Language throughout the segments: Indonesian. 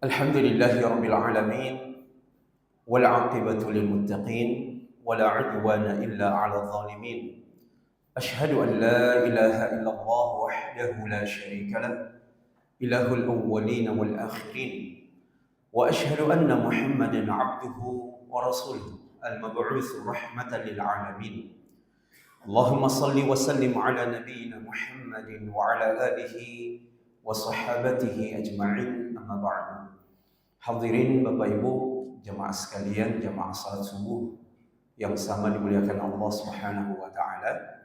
Alhamdulillahi Rabbil Alamin wal aqibatu lil muttaqin wala udwana illa 'alal zalimin. Ashhadu an la ilaha illallah wahdahu la syarika lah, ilahul awwalin wal akhirin. Wa ashhadu anna Muhammadan 'abduhu wa rasuluhu al-mab'uts rahmatan lil alamin. Allahumma salli wa sallim ala nabiyyina Muhammadin wa ala alihi wa sahabatihi ajma'in, amma ba'du. Hadirin Bapak Ibu, jemaah sekalian, jemaah salat subuh yang sama dimuliakan Allah Subhanahu wa taala.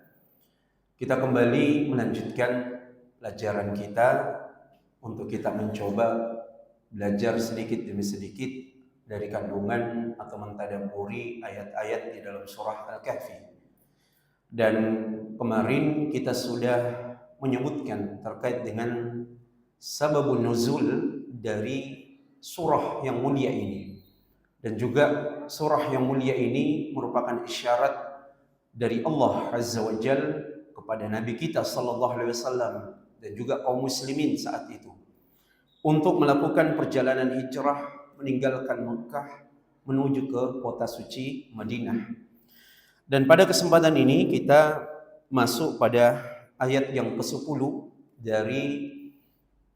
Kita kembali melanjutkan pelajaran kita untuk kita mencoba belajar sedikit demi sedikit dari kandungan atau mentadabburi ayat-ayat di dalam surah Al-Kahfi. Dan kemarin kita sudah menyebutkan terkait dengan sababun nuzul dari surah yang mulia ini, dan juga surah yang mulia ini merupakan isyarat dari Allah Azza wa Jal kepada Nabi kita sallallahu alaihi wasallam dan juga kaum muslimin saat itu untuk melakukan perjalanan hijrah meninggalkan Mekah menuju ke kota suci Madinah. Dan pada kesempatan ini kita masuk pada ayat yang ke-10 dari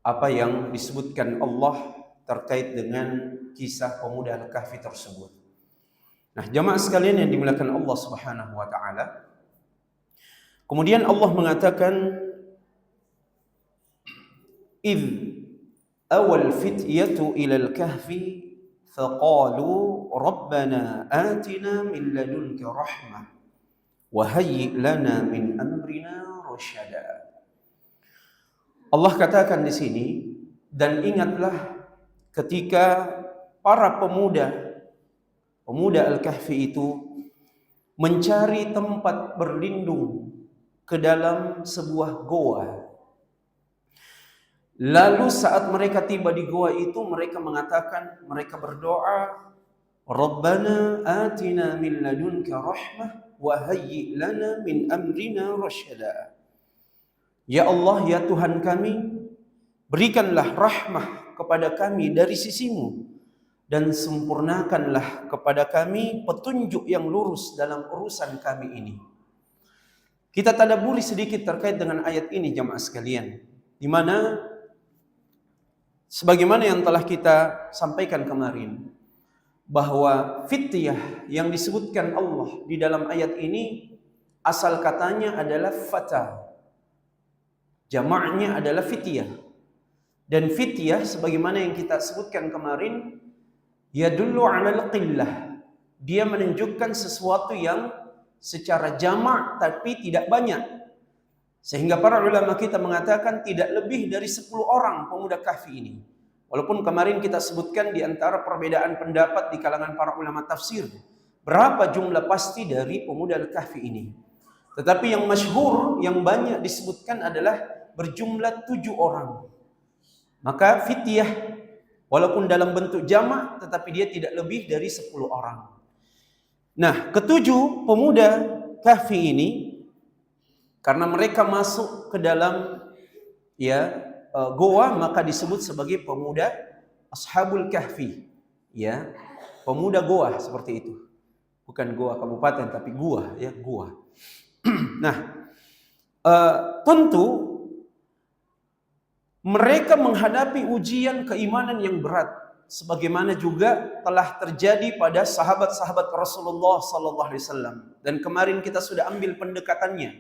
apa yang disebutkan Allah terkait dengan kisah pemuda Al-Kahfi tersebut. Nah, jamaah sekalian yang dimuliakan Allah Subhanahu wa taala, kemudian Allah mengatakan id awal fityatu ila al-kahfi faqalu rabbana atina min ladunka rahmah wa hayyi lana min amrina rasyada. Allah katakan di sini, dan ingatlah ketika para pemuda Al-Kahfi itu mencari tempat berlindung ke dalam sebuah goa. Lalu saat mereka tiba di goa itu, mereka mengatakan, mereka berdoa, Rabbana atina min ladunka rahmah wa hayyi lana min amrina rasyada. Ya Allah, ya Tuhan kami, berikanlah rahmah kepada kami dari sisimu, dan sempurnakanlah kepada kami petunjuk yang lurus dalam urusan kami ini. Kita tadabburi sedikit terkait dengan ayat ini, jamaah sekalian, di mana sebagaimana yang telah kita sampaikan kemarin, bahwa fityah yang disebutkan Allah di dalam ayat ini asal katanya adalah fata, jamaknya adalah fityah. Dan fityah sebagaimana yang kita sebutkan kemarin, yadullu 'alal qillah. Dia menunjukkan sesuatu yang secara jamak tapi tidak banyak. Sehingga para ulama kita mengatakan tidak lebih dari 10 orang pemuda Kahfi ini. Walaupun kemarin kita sebutkan di antara perbedaan pendapat di kalangan para ulama tafsir, berapa jumlah pasti dari pemuda Al-Kahfi ini. Tetapi yang masyhur, yang banyak disebutkan adalah berjumlah 7 orang. Maka fityah walaupun dalam bentuk jamak tetapi dia tidak lebih dari 10 orang. Nah, ketujuh pemuda Kahfi ini, karena mereka masuk ke dalam goa, maka disebut sebagai pemuda Ashabul Kahfi, ya, pemuda goa seperti itu. Bukan goa kabupaten tapi gua, ya, gua. Nah, tentu mereka menghadapi ujian keimanan yang berat, sebagaimana juga telah terjadi pada sahabat-sahabat Rasulullah sallallahu alaihi wasallam. Dan kemarin kita sudah ambil pendekatannya.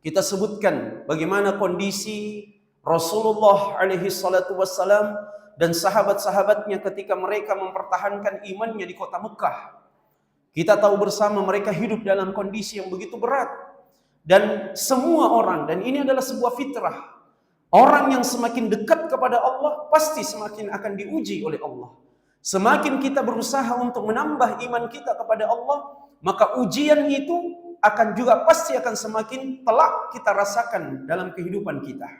Kita sebutkan bagaimana kondisi Rasulullah alaihi salatu wassalam dan sahabat-sahabatnya ketika mereka mempertahankan imannya di kota Mekah. Kita tahu bersama mereka hidup dalam kondisi yang begitu berat. Dan semua orang, dan ini adalah sebuah fitrah, orang yang semakin dekat kepada Allah pasti semakin akan diuji oleh Allah. Semakin kita berusaha untuk menambah iman kita kepada Allah, maka ujian itu akan juga pasti akan semakin telak kita rasakan dalam kehidupan kita.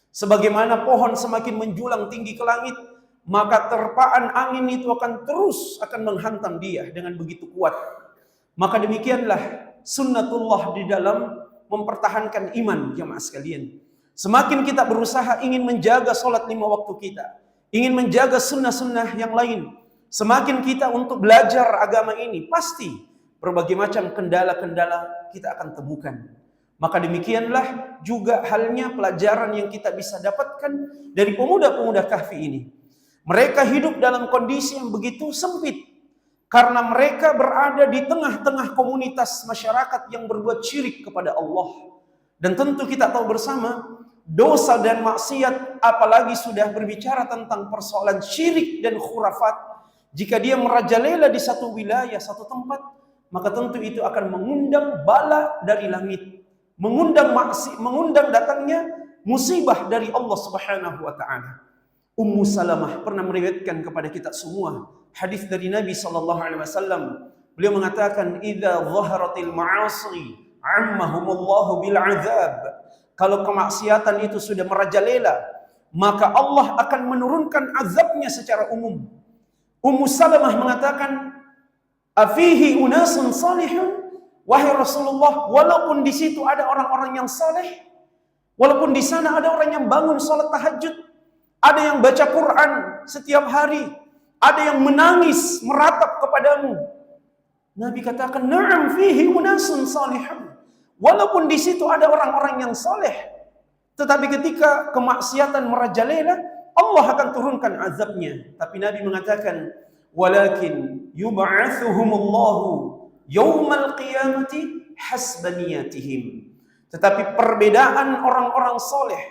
Sebagaimana pohon semakin menjulang tinggi ke langit, maka terpaan angin itu akan terus menghantam dia dengan begitu kuat. Maka demikianlah sunnatullah di dalam mempertahankan iman, jemaah sekalian. Semakin kita berusaha ingin menjaga sholat 5 waktu kita, ingin menjaga sunnah-sunnah yang lain. Semakin kita untuk belajar agama ini, pasti berbagai macam kendala-kendala kita akan temukan. Maka demikianlah juga halnya pelajaran yang kita bisa dapatkan dari pemuda-pemuda Kahfi ini. Mereka hidup dalam kondisi yang begitu sempit, karena mereka berada di tengah-tengah komunitas masyarakat yang berbuat syirik kepada Allah. Dan tentu kita tahu bersama, dosa dan maksiat, apalagi sudah berbicara tentang persoalan syirik dan khurafat, jika dia merajalela di satu wilayah, satu tempat, maka tentu itu akan mengundang bala dari langit, mengundang datangnya musibah dari Allah Subhanahu wa taala. Ummu Salamah pernah meriwayatkan kepada kita semua hadis dari Nabi sallallahu alaihi wasallam. Beliau mengatakan, "Idza dhaharatil ma'asi 'ammahumullahu bil 'adzab." Kalau kemaksiatan itu sudah merajalela, maka Allah akan menurunkan azabnya secara umum. Ummu Salamah mengatakan, "Afihi unasun salihun?" Wahai Rasulullah, walaupun di situ ada orang-orang yang saleh, walaupun di sana ada orang yang bangun salat tahajud, ada yang baca Quran setiap hari, ada yang menangis meratap kepadamu. Nabi katakan, "Na'am fihi unasun salihun." Walaupun di situ ada orang-orang yang saleh, tetapi ketika kemaksiatan merajalela, Allah akan turunkan azabnya. Tapi Nabi mengatakan, "Walakin yub'atsuhumullahu yaumal qiyamati hasbaniyatihim." Tetapi perbedaan orang-orang soleh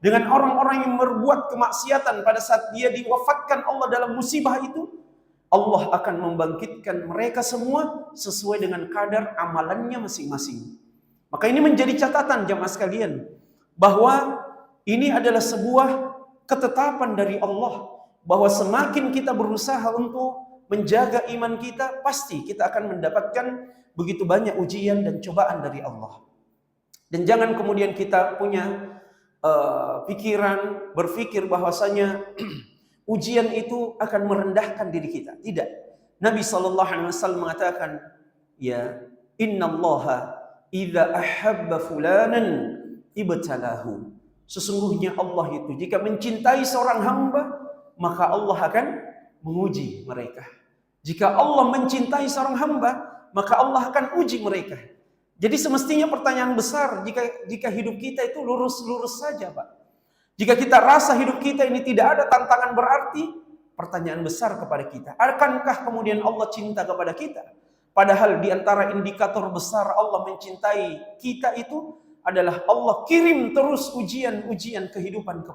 dengan orang-orang yang berbuat kemaksiatan pada saat dia diwafatkan Allah dalam musibah itu, Allah akan membangkitkan mereka semua sesuai dengan kadar amalannya masing-masing. Maka ini menjadi catatan jamaah sekalian, bahwa ini adalah sebuah ketetapan dari Allah, bahwa semakin kita berusaha untuk menjaga iman kita, pasti kita akan mendapatkan begitu banyak ujian dan cobaan dari Allah. Dan jangan kemudian kita punya pikiran, berpikir bahwasanya ujian itu akan merendahkan diri kita. Tidak. Nabi SAW mengatakan, ya, innallaha idza ahabba fulanan ibtalahu. Sesungguhnya Allah itu jika mencintai seorang hamba, maka Allah akan menguji mereka. Jika Allah mencintai seorang hamba, maka Allah akan uji mereka. Jadi semestinya pertanyaan besar, jika hidup kita itu lurus-lurus saja, Pak. Jika kita rasa hidup kita ini tidak ada tantangan berarti, pertanyaan besar kepada kita, akankah kemudian Allah cinta kepada kita? Padahal di antara indikator besar Allah mencintai kita itu adalah Allah kirim terus ujian-ujian kehidupan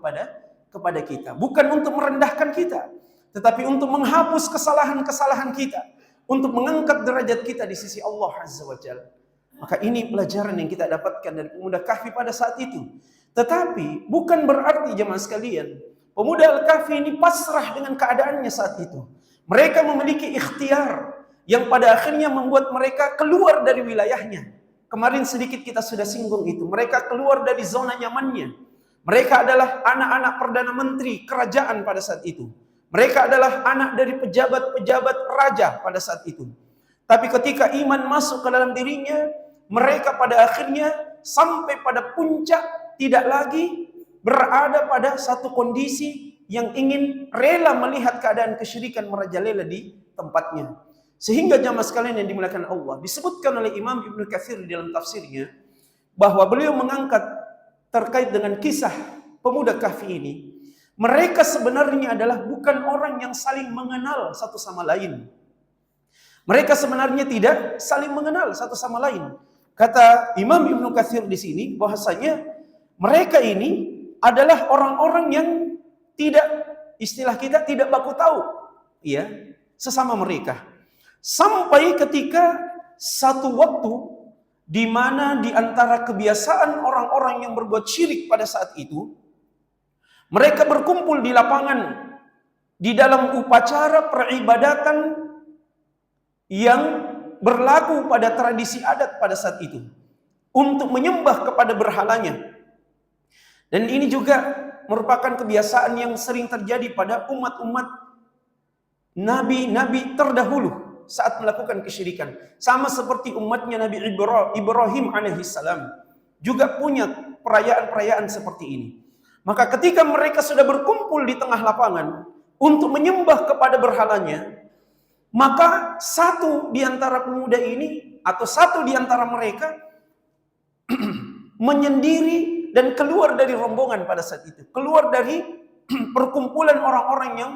kepada kita. Bukan untuk merendahkan kita, tetapi untuk menghapus kesalahan-kesalahan kita, untuk mengangkat derajat kita di sisi Allah Azza wa Jalla. Maka ini pelajaran yang kita dapatkan dari pemuda Kahfi pada saat itu. Tetapi bukan berarti jemaah sekalian, pemuda Al-Kahfi ini pasrah dengan keadaannya saat itu. Mereka memiliki ikhtiar yang pada akhirnya membuat mereka keluar dari wilayahnya. Kemarin sedikit kita sudah singgung itu. Mereka keluar dari zona nyamannya. Mereka adalah anak-anak Perdana Menteri kerajaan pada saat itu. Mereka adalah anak dari pejabat-pejabat raja pada saat itu. Tapi ketika iman masuk ke dalam dirinya, mereka pada akhirnya sampai pada puncak, tidak lagi berada pada satu kondisi yang ingin rela melihat keadaan kesyirikan merajalela di tempatnya. Sehingga jamaah sekalian yang dimuliakan Allah, disebutkan oleh Imam Ibnu Katsir di dalam tafsirnya, bahwa beliau mengangkat terkait dengan kisah pemuda Kahfi ini. Mereka sebenarnya adalah bukan orang yang saling mengenal satu sama lain. Mereka sebenarnya tidak saling mengenal satu sama lain. Kata Imam Ibnu Katsir di sini bahwasanya mereka ini adalah orang-orang yang tidak, istilah kita, tidak baku tahu, ya, sesama mereka. Sampai ketika satu waktu di mana di antara kebiasaan orang-orang yang berbuat syirik pada saat itu, mereka berkumpul di lapangan di dalam upacara peribadatan yang berlaku pada tradisi adat pada saat itu untuk menyembah kepada berhalanya. Dan ini juga merupakan kebiasaan yang sering terjadi pada umat-umat nabi-nabi terdahulu saat melakukan kesyirikan. Sama seperti umatnya Nabi Ibrahim alaihissalam juga punya perayaan-perayaan seperti ini. Maka ketika mereka sudah berkumpul di tengah lapangan, untuk menyembah kepada berhalanya, maka satu di antara pemuda ini atau satu di antara mereka menyendiri dan keluar dari rombongan pada saat itu, keluar dari perkumpulan orang-orang yang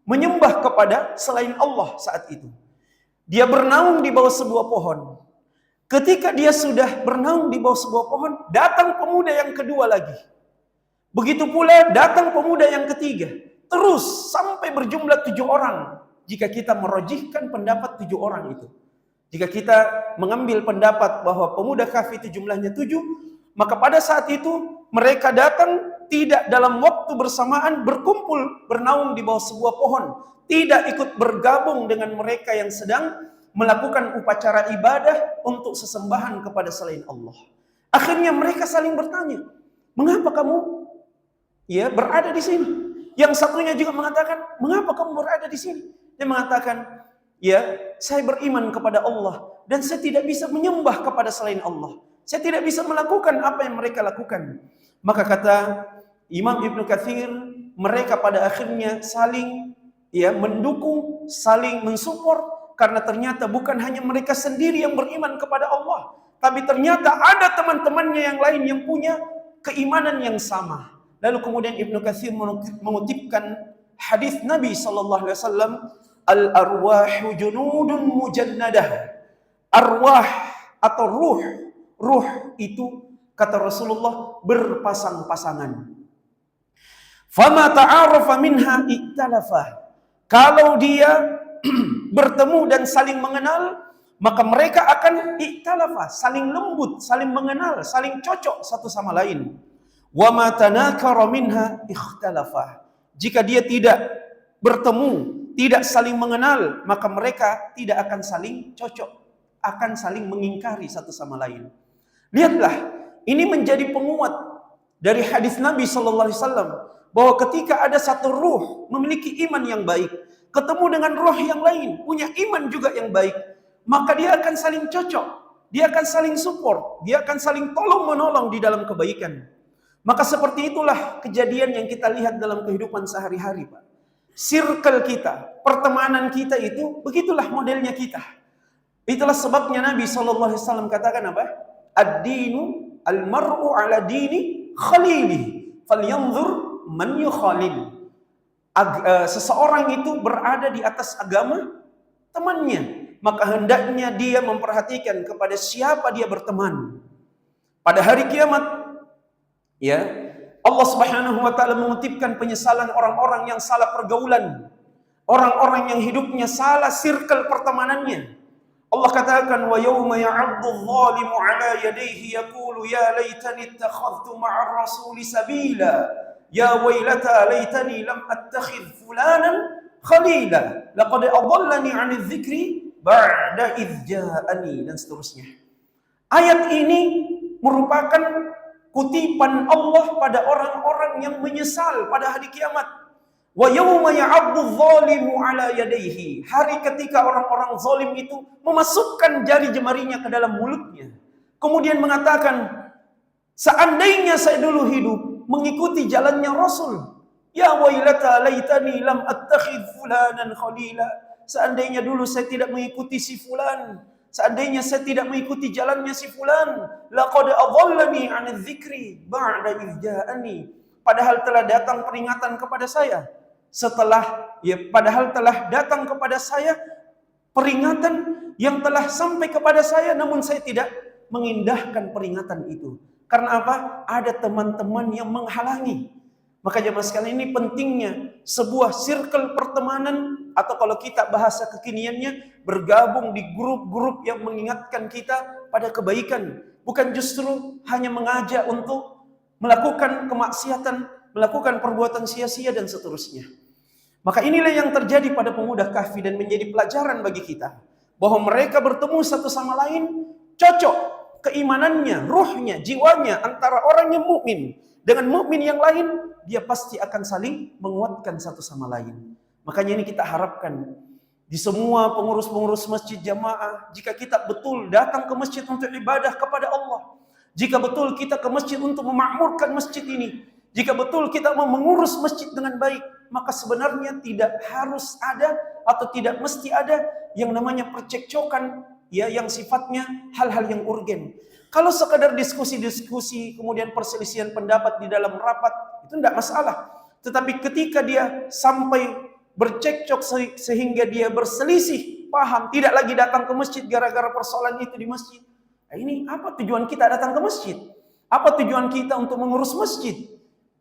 menyembah kepada selain Allah saat itu. Dia bernaung di bawah sebuah pohon. Ketika dia sudah bernaung di bawah sebuah pohon, datang pemuda yang kedua lagi. Begitu pula datang pemuda yang ketiga. Terus sampai berjumlah 7 orang. Jika kita merojihkan pendapat 7 orang itu. Jika kita mengambil pendapat bahwa pemuda Kahfi itu jumlahnya 7, maka pada saat itu mereka datang tidak dalam waktu bersamaan berkumpul bernaung di bawah sebuah pohon. Tidak ikut bergabung dengan mereka yang sedang melakukan upacara ibadah untuk sesembahan kepada selain Allah. Akhirnya mereka saling bertanya, mengapa kamu berada di sini? Yang satunya juga mengatakan, mengapa kamu berada di sini? Dia mengatakan, saya beriman kepada Allah dan saya tidak bisa menyembah kepada selain Allah. Saya tidak bisa melakukan apa yang mereka lakukan. Maka kata Imam Ibnu Katsir, mereka pada akhirnya saling mendukung, saling mensupport. Karena ternyata bukan hanya mereka sendiri yang beriman kepada Allah, tapi ternyata ada teman-temannya yang lain yang punya keimanan yang sama. Lalu kemudian Ibnu Katsir mengutipkan hadis Nabi sallallahu alaihi wasallam, al-arwahu junudun mujannadah. Arwah atau ruh itu kata Rasulullah berpasang-pasangan. Fama ta'arafa minha iktalafa. Kalau dia bertemu dan saling mengenal, maka mereka akan iktalafa, saling lembut, saling mengenal, saling cocok satu sama lain. Wa ma tanakara minha ikhtalafa. Jika dia tidak bertemu, tidak saling mengenal, maka mereka tidak akan saling cocok, akan saling mengingkari satu sama lain. Lihatlah, ini menjadi penguat dari hadis Nabi sallallahu alaihi wasallam bahwa ketika ada satu ruh memiliki iman yang baik, ketemu dengan roh yang lain, punya iman juga yang baik, maka dia akan saling cocok, dia akan saling support, dia akan saling tolong-menolong di dalam kebaikan. Maka seperti itulah kejadian yang kita lihat dalam kehidupan sehari-hari, Pak. Circle kita, pertemanan kita itu, begitulah modelnya kita. Itulah sebabnya Nabi SAW katakan apa? Ad-dinu al-mar'u ala dini khalili, falyanzur man yukhalil. Seseorang itu berada di atas agama temannya, maka hendaknya dia memperhatikan kepada siapa dia berteman. Pada hari kiamat, Allah Subhanahu wa taala mengutipkan penyesalan orang-orang yang salah pergaulan, orang-orang yang hidupnya salah circle pertemanannya. Allah katakan, wa yawma ya'addu adh-dhalimu 'ala yadayhi yaqulu ya laitani ittakhadhtu ma'ar rasuli sabila. Ya wailata laitani lam attakhidh fulanan khalila laqad adallani 'anil dzikri ba'da idz ja'ani, dan seterusnya. Ayat ini merupakan kutipan Allah pada orang-orang yang menyesal pada hari kiamat. Wa yawma ya'addu adh-dhalimu 'ala yadayhi. Hari ketika orang-orang zalim itu memasukkan jari jemarinya ke dalam mulutnya, kemudian mengatakan, seandainya saya dulu hidup mengikuti jalannya Rasul. Ya wailata laitani lam attakhidh fulanan khalila. Seandainya dulu saya tidak mengikuti si fulan, seandainya saya tidak mengikuti jalannya si fulan, laqad adallani 'anil dzikri ba'da idz ja'ani. Padahal telah datang peringatan kepada saya. Padahal telah datang kepada saya peringatan yang telah sampai kepada saya, namun saya tidak mengindahkan peringatan itu. Karena apa? Ada teman-teman yang menghalangi. Maka jemaah sekalian, ini pentingnya sebuah circle pertemanan, atau kalau kita bahasa kekiniannya, bergabung di grup-grup yang mengingatkan kita pada kebaikan. Bukan justru hanya mengajak untuk melakukan kemaksiatan, melakukan perbuatan sia-sia dan seterusnya. Maka inilah yang terjadi pada pemuda Kahfi dan menjadi pelajaran bagi kita. Bahwa mereka bertemu satu sama lain, cocok keimanannya, ruhnya, jiwanya antara orang yang mukmin dengan mukmin yang lain, dia pasti akan saling menguatkan satu sama lain. Makanya ini kita harapkan di semua pengurus-pengurus masjid jamaah, jika kita betul datang ke masjid untuk ibadah kepada Allah, jika betul kita ke masjid untuk memakmurkan masjid ini, Jika betul kita mau mengurus masjid dengan baik, maka sebenarnya tidak harus ada atau tidak mesti ada yang namanya percekcokan, ya, yang sifatnya hal-hal yang urgen. Kalau sekadar diskusi-diskusi, kemudian perselisihan pendapat di dalam rapat, itu tidak masalah. Tetapi ketika dia sampai bercekcok sehingga dia berselisih paham, tidak lagi datang ke masjid gara-gara persoalan itu di masjid. Nah, ini apa tujuan kita datang ke masjid? Apa tujuan kita untuk mengurus masjid?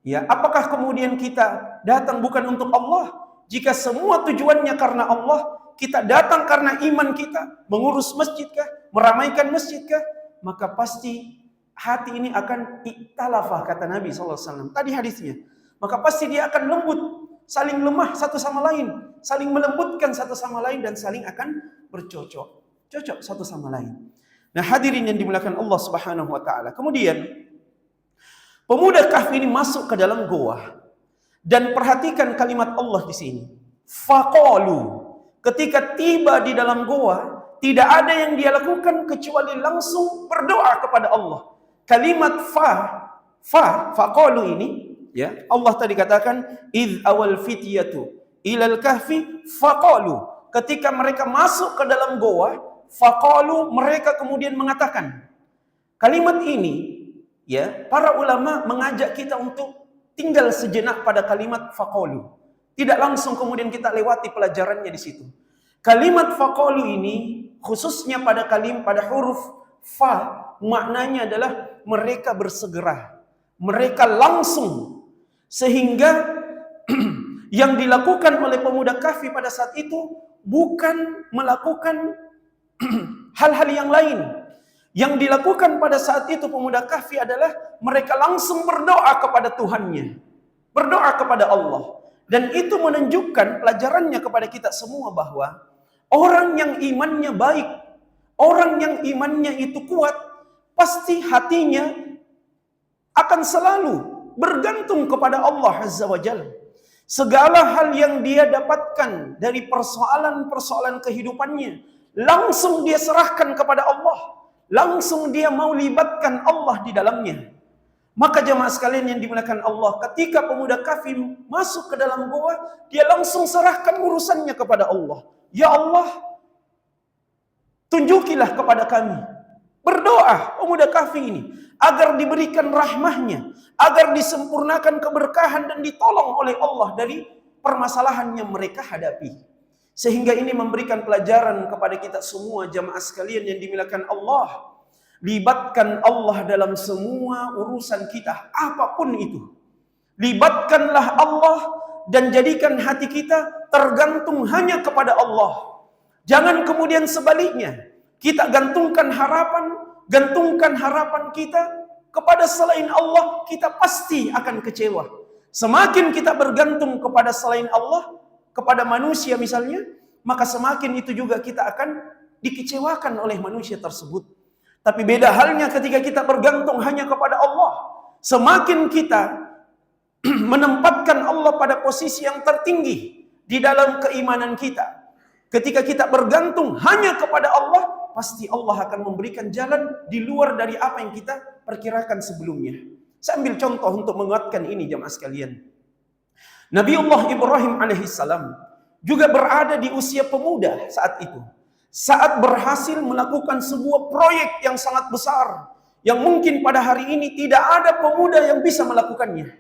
Ya, apakah kemudian kita datang bukan untuk Allah? Jika semua tujuannya karena Allah, kita datang karena iman kita, mengurus masjid kah, meramaikan masjid kah, maka pasti hati ini akan iktalafah, kata Nabi SAW. Tadi hadisnya. Maka pasti dia akan lembut, saling lemah satu sama lain, saling melembutkan satu sama lain, dan saling akan cocok satu sama lain. Nah, hadirin yang dimuliakan Allah Subhanahu wa taala. Kemudian pemuda Kahfi ini masuk ke dalam goa, dan perhatikan kalimat Allah di sini. Faqalu. Ketika tiba di dalam goa, tidak ada yang dia lakukan kecuali langsung berdoa kepada Allah. Kalimat faqalu ini, ya, Allah tadi katakan id awal fityatu ilal kahfi faqalu. Ketika mereka masuk ke dalam goa, faqalu, mereka kemudian mengatakan. Kalimat ini, ya, para ulama mengajak kita untuk tinggal sejenak pada kalimat faqalu. Tidak langsung kemudian kita lewati pelajarannya di situ. Kalimat faqalu ini khususnya pada huruf fa, maknanya adalah mereka bersegera, mereka langsung, sehingga yang dilakukan oleh pemuda Kahfi pada saat itu bukan melakukan hal-hal yang lain. Yang dilakukan pada saat itu pemuda Kahfi adalah mereka langsung berdoa kepada Tuhannya, berdoa kepada Allah. Dan itu menunjukkan pelajarannya kepada kita semua bahwa orang yang imannya baik, orang yang imannya itu kuat, pasti hatinya akan selalu bergantung kepada Allah Azza wa Jalla. Segala hal yang dia dapatkan dari persoalan-persoalan kehidupannya, langsung dia serahkan kepada Allah. Langsung dia mau libatkan Allah di dalamnya. Maka jemaah sekalian yang dimuliakan Allah, ketika pemuda Kahfi masuk ke dalam goa, dia langsung serahkan urusannya kepada Allah. Ya Allah, tunjukilah kepada kami. Berdoa pemuda Kahfi ini agar diberikan rahmahnya, agar disempurnakan keberkahan dan ditolong oleh Allah dari permasalahan yang mereka hadapi. Sehingga ini memberikan pelajaran kepada kita semua jamaah sekalian yang dimuliakan Allah. Libatkan Allah dalam semua urusan kita, apapun itu. Libatkanlah Allah dan jadikan hati kita tergantung hanya kepada Allah. Jangan kemudian sebaliknya, kita gantungkan harapan kita kepada selain Allah, kita pasti akan kecewa. Semakin kita bergantung kepada selain Allah, kepada manusia misalnya, maka semakin itu juga kita akan dikecewakan oleh manusia tersebut. Tapi beda halnya ketika kita bergantung hanya kepada Allah. Semakin kita menempatkan Allah pada posisi yang tertinggi di dalam keimanan kita. Ketika kita bergantung hanya kepada Allah, pasti Allah akan memberikan jalan di luar dari apa yang kita perkirakan sebelumnya. Saya ambil contoh untuk menguatkan ini jemaah sekalian. Nabiullah Ibrahim alaihissalam juga berada di usia pemuda saat itu. Saat berhasil melakukan sebuah proyek yang sangat besar, yang mungkin pada hari ini tidak ada pemuda yang bisa melakukannya.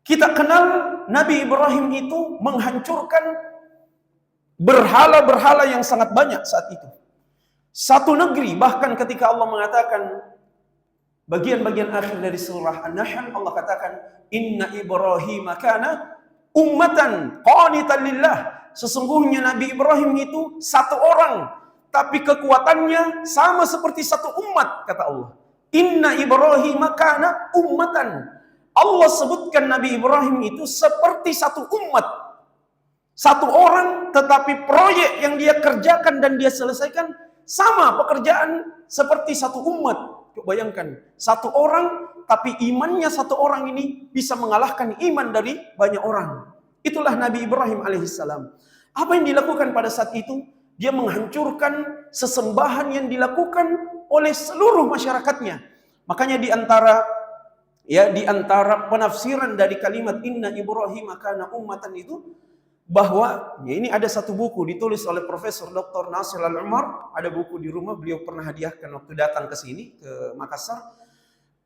Kita kenal Nabi Ibrahim itu menghancurkan berhala-berhala yang sangat banyak saat itu. Satu negeri, bahkan ketika Allah mengatakan bagian-bagian akhir dari surah An-Nahl, Allah katakan inna Ibrahim kana ummatan qanitan lillah. Sesungguhnya Nabi Ibrahim itu satu orang, tapi kekuatannya sama seperti satu umat, kata Allah. Inna Ibrahim kana ummatan. Allah sebutkan Nabi Ibrahim itu seperti satu umat. Satu orang, tetapi proyek yang dia kerjakan dan dia selesaikan sama pekerjaan seperti satu umat. Bayangkan, satu orang, tapi imannya satu orang ini bisa mengalahkan iman dari banyak orang. Itulah Nabi Ibrahim alaihissalam. Apa yang dilakukan pada saat itu? Dia menghancurkan sesembahan yang dilakukan oleh seluruh masyarakatnya. Makanya di antara Ya, di antara penafsiran dari kalimat inna Ibrahim kana ummatan itu, bahwa ya ini ada satu buku ditulis oleh Profesor Dr. Nasir Al-Umar, ada buku di rumah, beliau pernah hadiahkan waktu datang ke sini ke Makassar.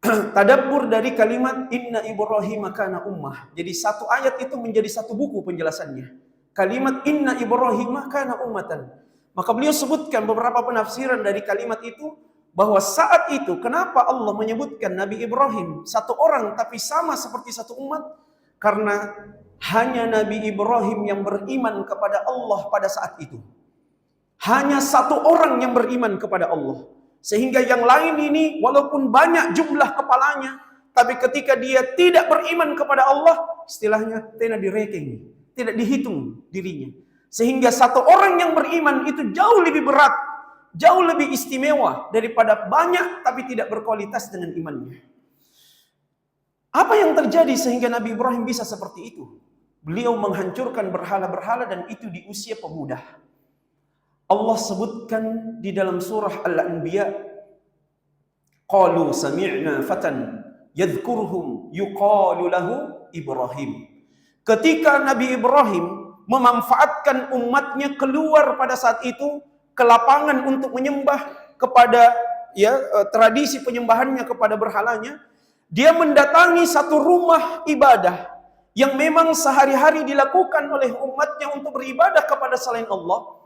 Tadabbur dari kalimat inna Ibrahim kana ummah. Jadi satu ayat itu menjadi satu buku penjelasannya. Kalimat inna Ibrahim kana ummatan. Maka beliau sebutkan beberapa penafsiran dari kalimat itu, bahwa saat itu kenapa Allah menyebutkan Nabi Ibrahim satu orang tapi sama seperti satu umat? Karena hanya Nabi Ibrahim yang beriman kepada Allah pada saat itu. Hanya satu orang yang beriman kepada Allah. Sehingga yang lain ini walaupun banyak jumlah kepalanya, tapi ketika dia tidak beriman kepada Allah, istilahnya tidak direkeng, tidak dihitung dirinya. Sehingga satu orang yang beriman itu jauh lebih berat, jauh lebih istimewa daripada banyak tapi tidak berkualitas dengan imannya. Apa yang terjadi sehingga Nabi Ibrahim bisa seperti itu? Beliau menghancurkan berhala-berhala dan itu di usia pemuda. Allah sebutkan di dalam surah Al-Anbiya, qalu sami'na fatan yadhkuruhum yuqalu lahu Ibrahim. Ketika Nabi Ibrahim memanfaatkan umatnya keluar pada saat itu ke lapangan untuk menyembah kepada tradisi penyembahannya kepada berhalanya, dia mendatangi satu rumah ibadah yang memang sehari-hari dilakukan oleh umatnya untuk beribadah kepada selain Allah.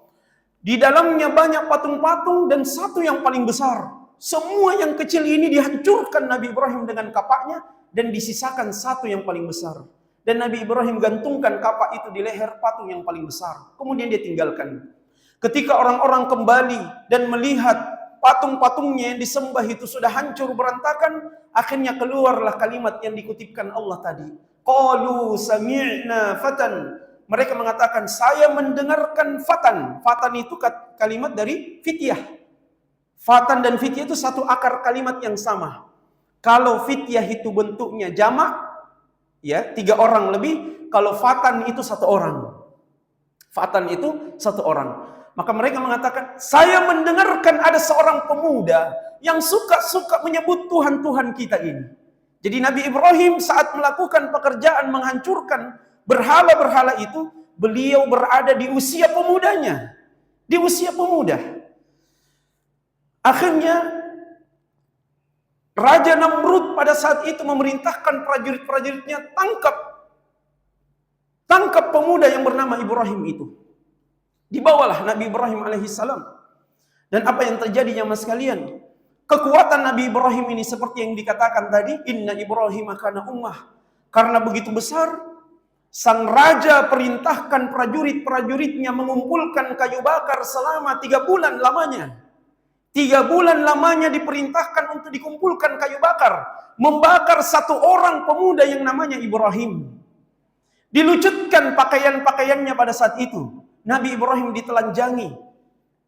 Di dalamnya banyak patung-patung dan satu yang paling besar. Semua yang kecil ini dihancurkan Nabi Ibrahim dengan kapaknya dan disisakan satu yang paling besar. Dan Nabi Ibrahim gantungkan kapak itu di leher patung yang paling besar. Kemudian dia tinggalkan. Ketika orang-orang kembali dan melihat patung-patungnya yang disembah itu sudah hancur berantakan, akhirnya keluarlah kalimat yang dikutipkan Allah tadi. Qalu sami'na fatan. Mereka mengatakan, saya mendengarkan fatan. Fatan itu kalimat dari fityah. Fatan dan fityah itu satu akar kalimat yang sama. Kalau fityah itu bentuknya jamak, ya 3 orang lebih. Kalau fatan itu 1 orang. Fatan itu 1 orang. Maka mereka mengatakan, saya mendengarkan ada seorang pemuda yang suka menyebut Tuhan-Tuhan kita ini. Jadi Nabi Ibrahim saat melakukan pekerjaan menghancurkan berhala-berhala itu, beliau berada di usia pemudanya. Di usia pemuda. Akhirnya, Raja Namrud pada saat itu memerintahkan prajurit-prajuritnya, tangkap pemuda yang bernama Ibrahim itu. Dibawalah Nabi Ibrahim alaihissalam. Dan apa yang terjadi jamaah sekalian? Kekuatan Nabi Ibrahim ini seperti yang dikatakan tadi, inna Ibrahim kana ummah. Karena begitu besar, sang raja perintahkan prajurit-prajuritnya mengumpulkan kayu bakar selama 3 bulan lamanya. 3 bulan lamanya diperintahkan untuk dikumpulkan kayu bakar. Membakar 1 orang pemuda yang namanya Ibrahim. Dilucutkan pakaian-pakaiannya pada saat itu. Nabi Ibrahim ditelanjangi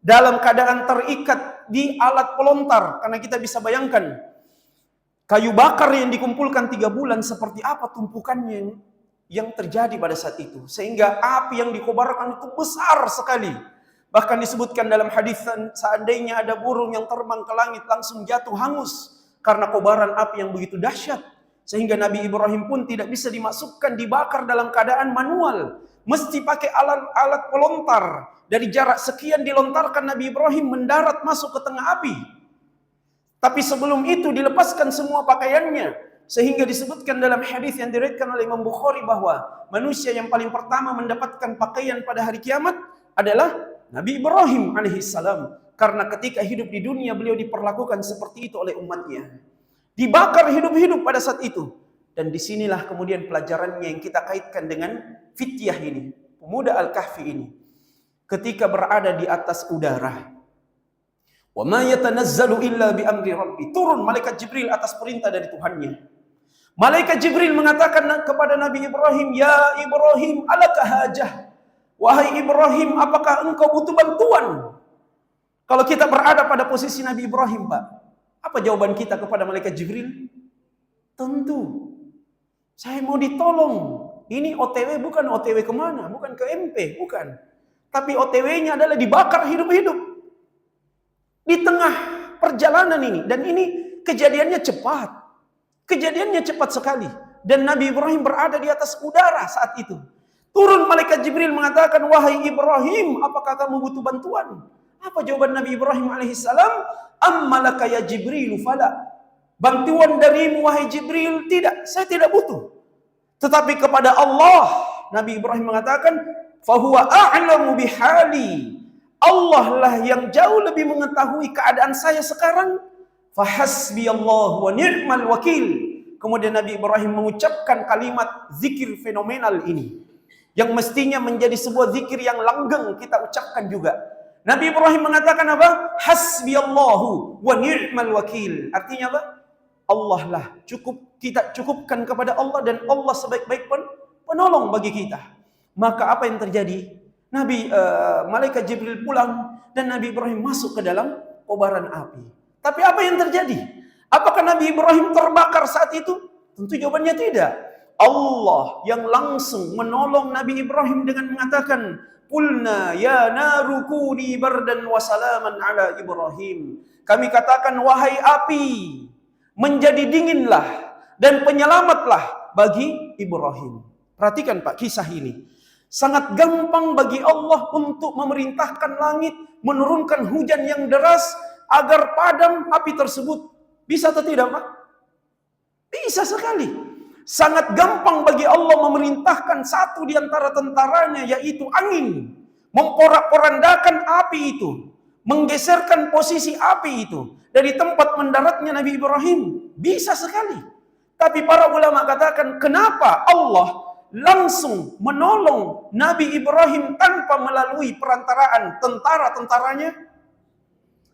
dalam keadaan terikat di alat pelontar. Karena kita bisa bayangkan kayu bakar yang dikumpulkan 3 bulan seperti apa tumpukannya yang terjadi pada saat itu. Sehingga api yang dikobarkan itu besar sekali. Bahkan disebutkan dalam hadis, seandainya ada burung yang terbang ke langit langsung jatuh hangus karena kobaran api yang begitu dahsyat. Sehingga Nabi Ibrahim pun tidak bisa dimasukkan dibakar dalam keadaan manual. Mesti pakai alat pelontar. Dari jarak sekian dilontarkan Nabi Ibrahim mendarat masuk ke tengah api. Tapi sebelum itu dilepaskan semua pakaiannya. Sehingga disebutkan dalam hadis yang diriwayatkan oleh Imam Bukhari bahwa manusia yang paling pertama mendapatkan pakaian pada hari kiamat adalah Nabi Ibrahim alaihissalam. Karena ketika hidup di dunia beliau diperlakukan seperti itu oleh umatnya. Dibakar hidup-hidup pada saat itu. Dan disinilah kemudian pelajarannya yang kita kaitkan dengan fityah ini. Pemuda Al-Kahfi ini. Ketika berada di atas udara. Wa ma yatanazzalu illa bi amri rabbi. Turun malaikat Jibril atas perintah dari Tuhannya. Malaikat Jibril mengatakan kepada Nabi Ibrahim, ya Ibrahim, alaka hajah. Wahai Ibrahim, apakah engkau butuh bantuan? Kalau kita berada pada posisi Nabi Ibrahim, Pak, apa jawaban kita kepada malaikat Jibril? Tentu, saya mau ditolong. Ini OTW bukan OTW kemana, bukan ke MP, bukan. Tapi OTW-nya adalah dibakar hidup-hidup. Di tengah perjalanan ini. Dan ini kejadiannya cepat. Kejadiannya cepat sekali. Dan Nabi Ibrahim berada di atas udara saat itu. Turun malaikat Jibril mengatakan, wahai Ibrahim, apakah kamu butuh bantuan? Apa jawaban Nabi Ibrahim alaihissalam? Ammalaka ya Jibril fala. Bantuan darimu wahai Jibril, tidak, saya tidak butuh. Tetapi kepada Allah, Nabi Ibrahim mengatakan, fahuwa a'lamu bihali. Allah lah yang jauh lebih mengetahui keadaan saya sekarang. Fahasbiyallahu wa ni'mal wakil. Kemudian Nabi Ibrahim mengucapkan kalimat zikir fenomenal ini, yang mestinya menjadi sebuah zikir yang langgeng kita ucapkan juga. Nabi Ibrahim mengatakan apa? Hasbiyallahu wa ni'mal wakil. Artinya apa? Allah lah, kita cukupkan kepada Allah, dan Allah sebaik-baik penolong bagi kita. Maka apa yang terjadi? Malaikat Jibril pulang dan Nabi Ibrahim masuk ke dalam kobaran api. Tapi apa yang terjadi? Apakah Nabi Ibrahim terbakar saat itu? Tentu jawabannya tidak. Allah yang langsung menolong Nabi Ibrahim dengan mengatakan, "Qulna ya naru kuni bardan wa salaman ala Ibrahim." Kami katakan, wahai api, menjadi dinginlah dan penyelamatlah bagi Ibrahim. Perhatikan Pak kisah ini. Sangat gampang bagi Allah untuk memerintahkan langit menurunkan hujan yang deras agar padam api tersebut. Bisa atau tidak, Pak? Bisa sekali. Sangat gampang bagi Allah memerintahkan satu di antara tentaranya, yaitu angin, memporak-porandakan api itu, menggeserkan posisi api itu dari tempat mendaratnya Nabi Ibrahim. Bisa sekali. Tapi para ulama katakan, kenapa Allah langsung menolong Nabi Ibrahim tanpa melalui perantaraan tentara-tentaranya?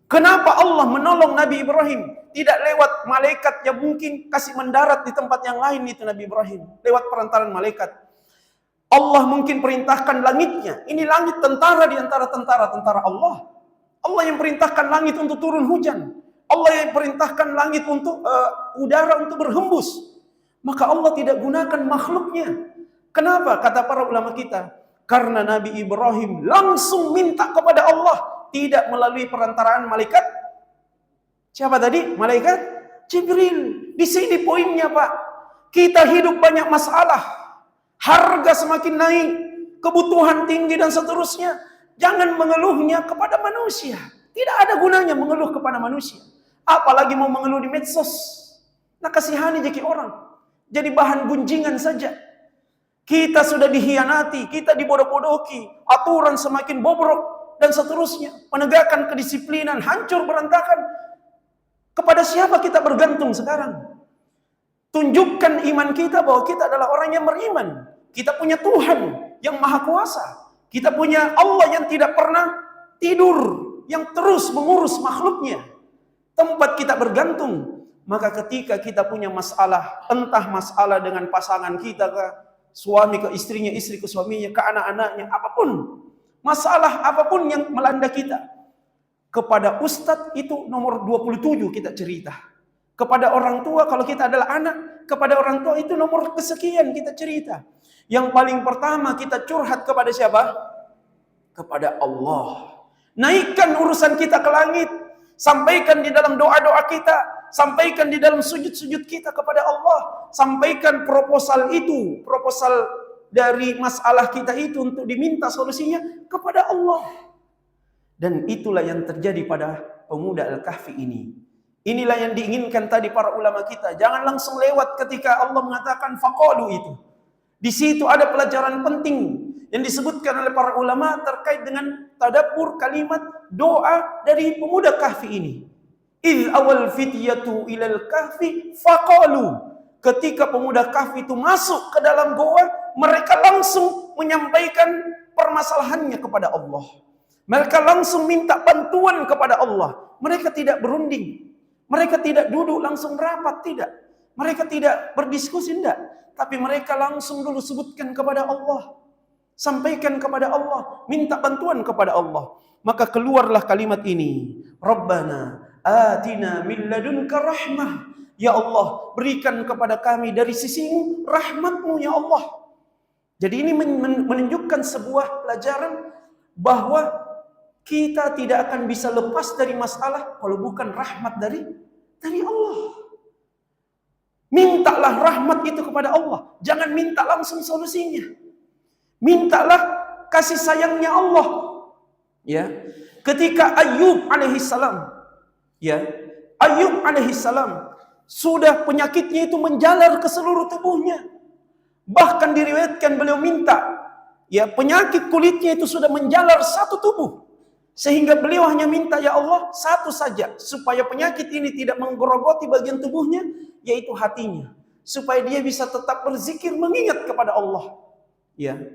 Kenapa Allah menolong Nabi Ibrahim? Tidak lewat malaikat yang mungkin kasih mendarat di tempat yang lain itu Nabi Ibrahim. Lewat perantaran malaikat. Allah mungkin perintahkan langitnya. Ini langit tentara di antara tentara-tentara Allah. Allah yang perintahkan langit untuk turun hujan. Allah yang perintahkan langit untuk udara untuk berhembus. Maka Allah tidak gunakan makhluknya. Kenapa? Kata para ulama kita. Karena Nabi Ibrahim langsung minta kepada Allah. Tidak melalui perantaraan malaikat. Siapa tadi? Malaikat Jibril. Di sini poinnya, Pak. Kita hidup banyak masalah. Harga semakin naik. Kebutuhan tinggi dan seterusnya. Jangan mengeluhnya kepada manusia. Tidak ada gunanya mengeluh kepada manusia. Apalagi mau mengeluh di medsos. Nah, kasihani jadi orang. Jadi bahan gunjingan saja. Kita sudah dihianati. Kita dibodoh-bodohi. Aturan semakin bobrok. Dan seterusnya, menegakkan kedisiplinan hancur berantakan. Kepada siapa kita bergantung sekarang? Tunjukkan iman kita bahwa kita adalah orang yang beriman. Kita punya Tuhan yang maha kuasa. Kita punya Allah yang tidak pernah tidur, yang terus mengurus makhluknya. Tempat kita bergantung. Maka ketika kita punya masalah, entah masalah dengan pasangan kita ke suami ke istrinya, istri ke suaminya, ke anak-anaknya, apapun. Masalah apapun yang melanda kita. Kepada ustadz itu nomor 27 kita cerita. Kepada orang tua kalau kita adalah anak, kepada orang tua itu nomor kesekian kita cerita. Yang paling pertama kita curhat kepada siapa? Kepada Allah. Naikkan urusan kita ke langit. Sampaikan di dalam doa-doa kita. Sampaikan di dalam sujud-sujud kita kepada Allah. Sampaikan proposal itu. Proposal dari masalah kita itu untuk diminta solusinya kepada Allah. Dan itulah yang terjadi pada pemuda Al-Kahfi ini. Inilah yang diinginkan tadi para ulama kita. Jangan langsung lewat ketika Allah mengatakan faqalu itu. Di situ ada pelajaran penting yang disebutkan oleh para ulama terkait dengan tadabbur kalimat doa dari pemuda Kahfi ini. Idh awal fityatu ilal kahfi faqalu. Ketika pemuda Kahfi itu masuk ke dalam goa, mereka langsung menyampaikan permasalahannya kepada Allah. Mereka langsung minta bantuan kepada Allah. Mereka tidak berunding. Mereka tidak duduk langsung rapat, tidak. Mereka tidak berdiskusi, tidak. Tapi mereka langsung dulu sebutkan kepada Allah. Sampaikan kepada Allah. Minta bantuan kepada Allah. Maka keluarlah kalimat ini. Rabbana atina min ladunka rahmah. Ya Allah, berikan kepada kami dari sisimu rahmat-Mu ya Allah. Jadi ini menunjukkan sebuah pelajaran bahwa kita tidak akan bisa lepas dari masalah kalau bukan rahmat dari Allah. Mintalah rahmat itu kepada Allah. Jangan minta langsung solusinya. Mintalah kasih sayangnya Allah. Ya. Ketika Ayub alaihissalam, ya, Ayub alaihissalam sudah penyakitnya itu menjalar ke seluruh tubuhnya. Bahkan diriwayatkan beliau minta, ya, penyakit kulitnya itu sudah menjalar satu tubuh. Sehingga beliau hanya minta, ya Allah, satu saja, supaya penyakit ini tidak menggerogoti bagian tubuhnya, yaitu hatinya. Supaya dia bisa tetap berzikir mengingat kepada Allah. Ya.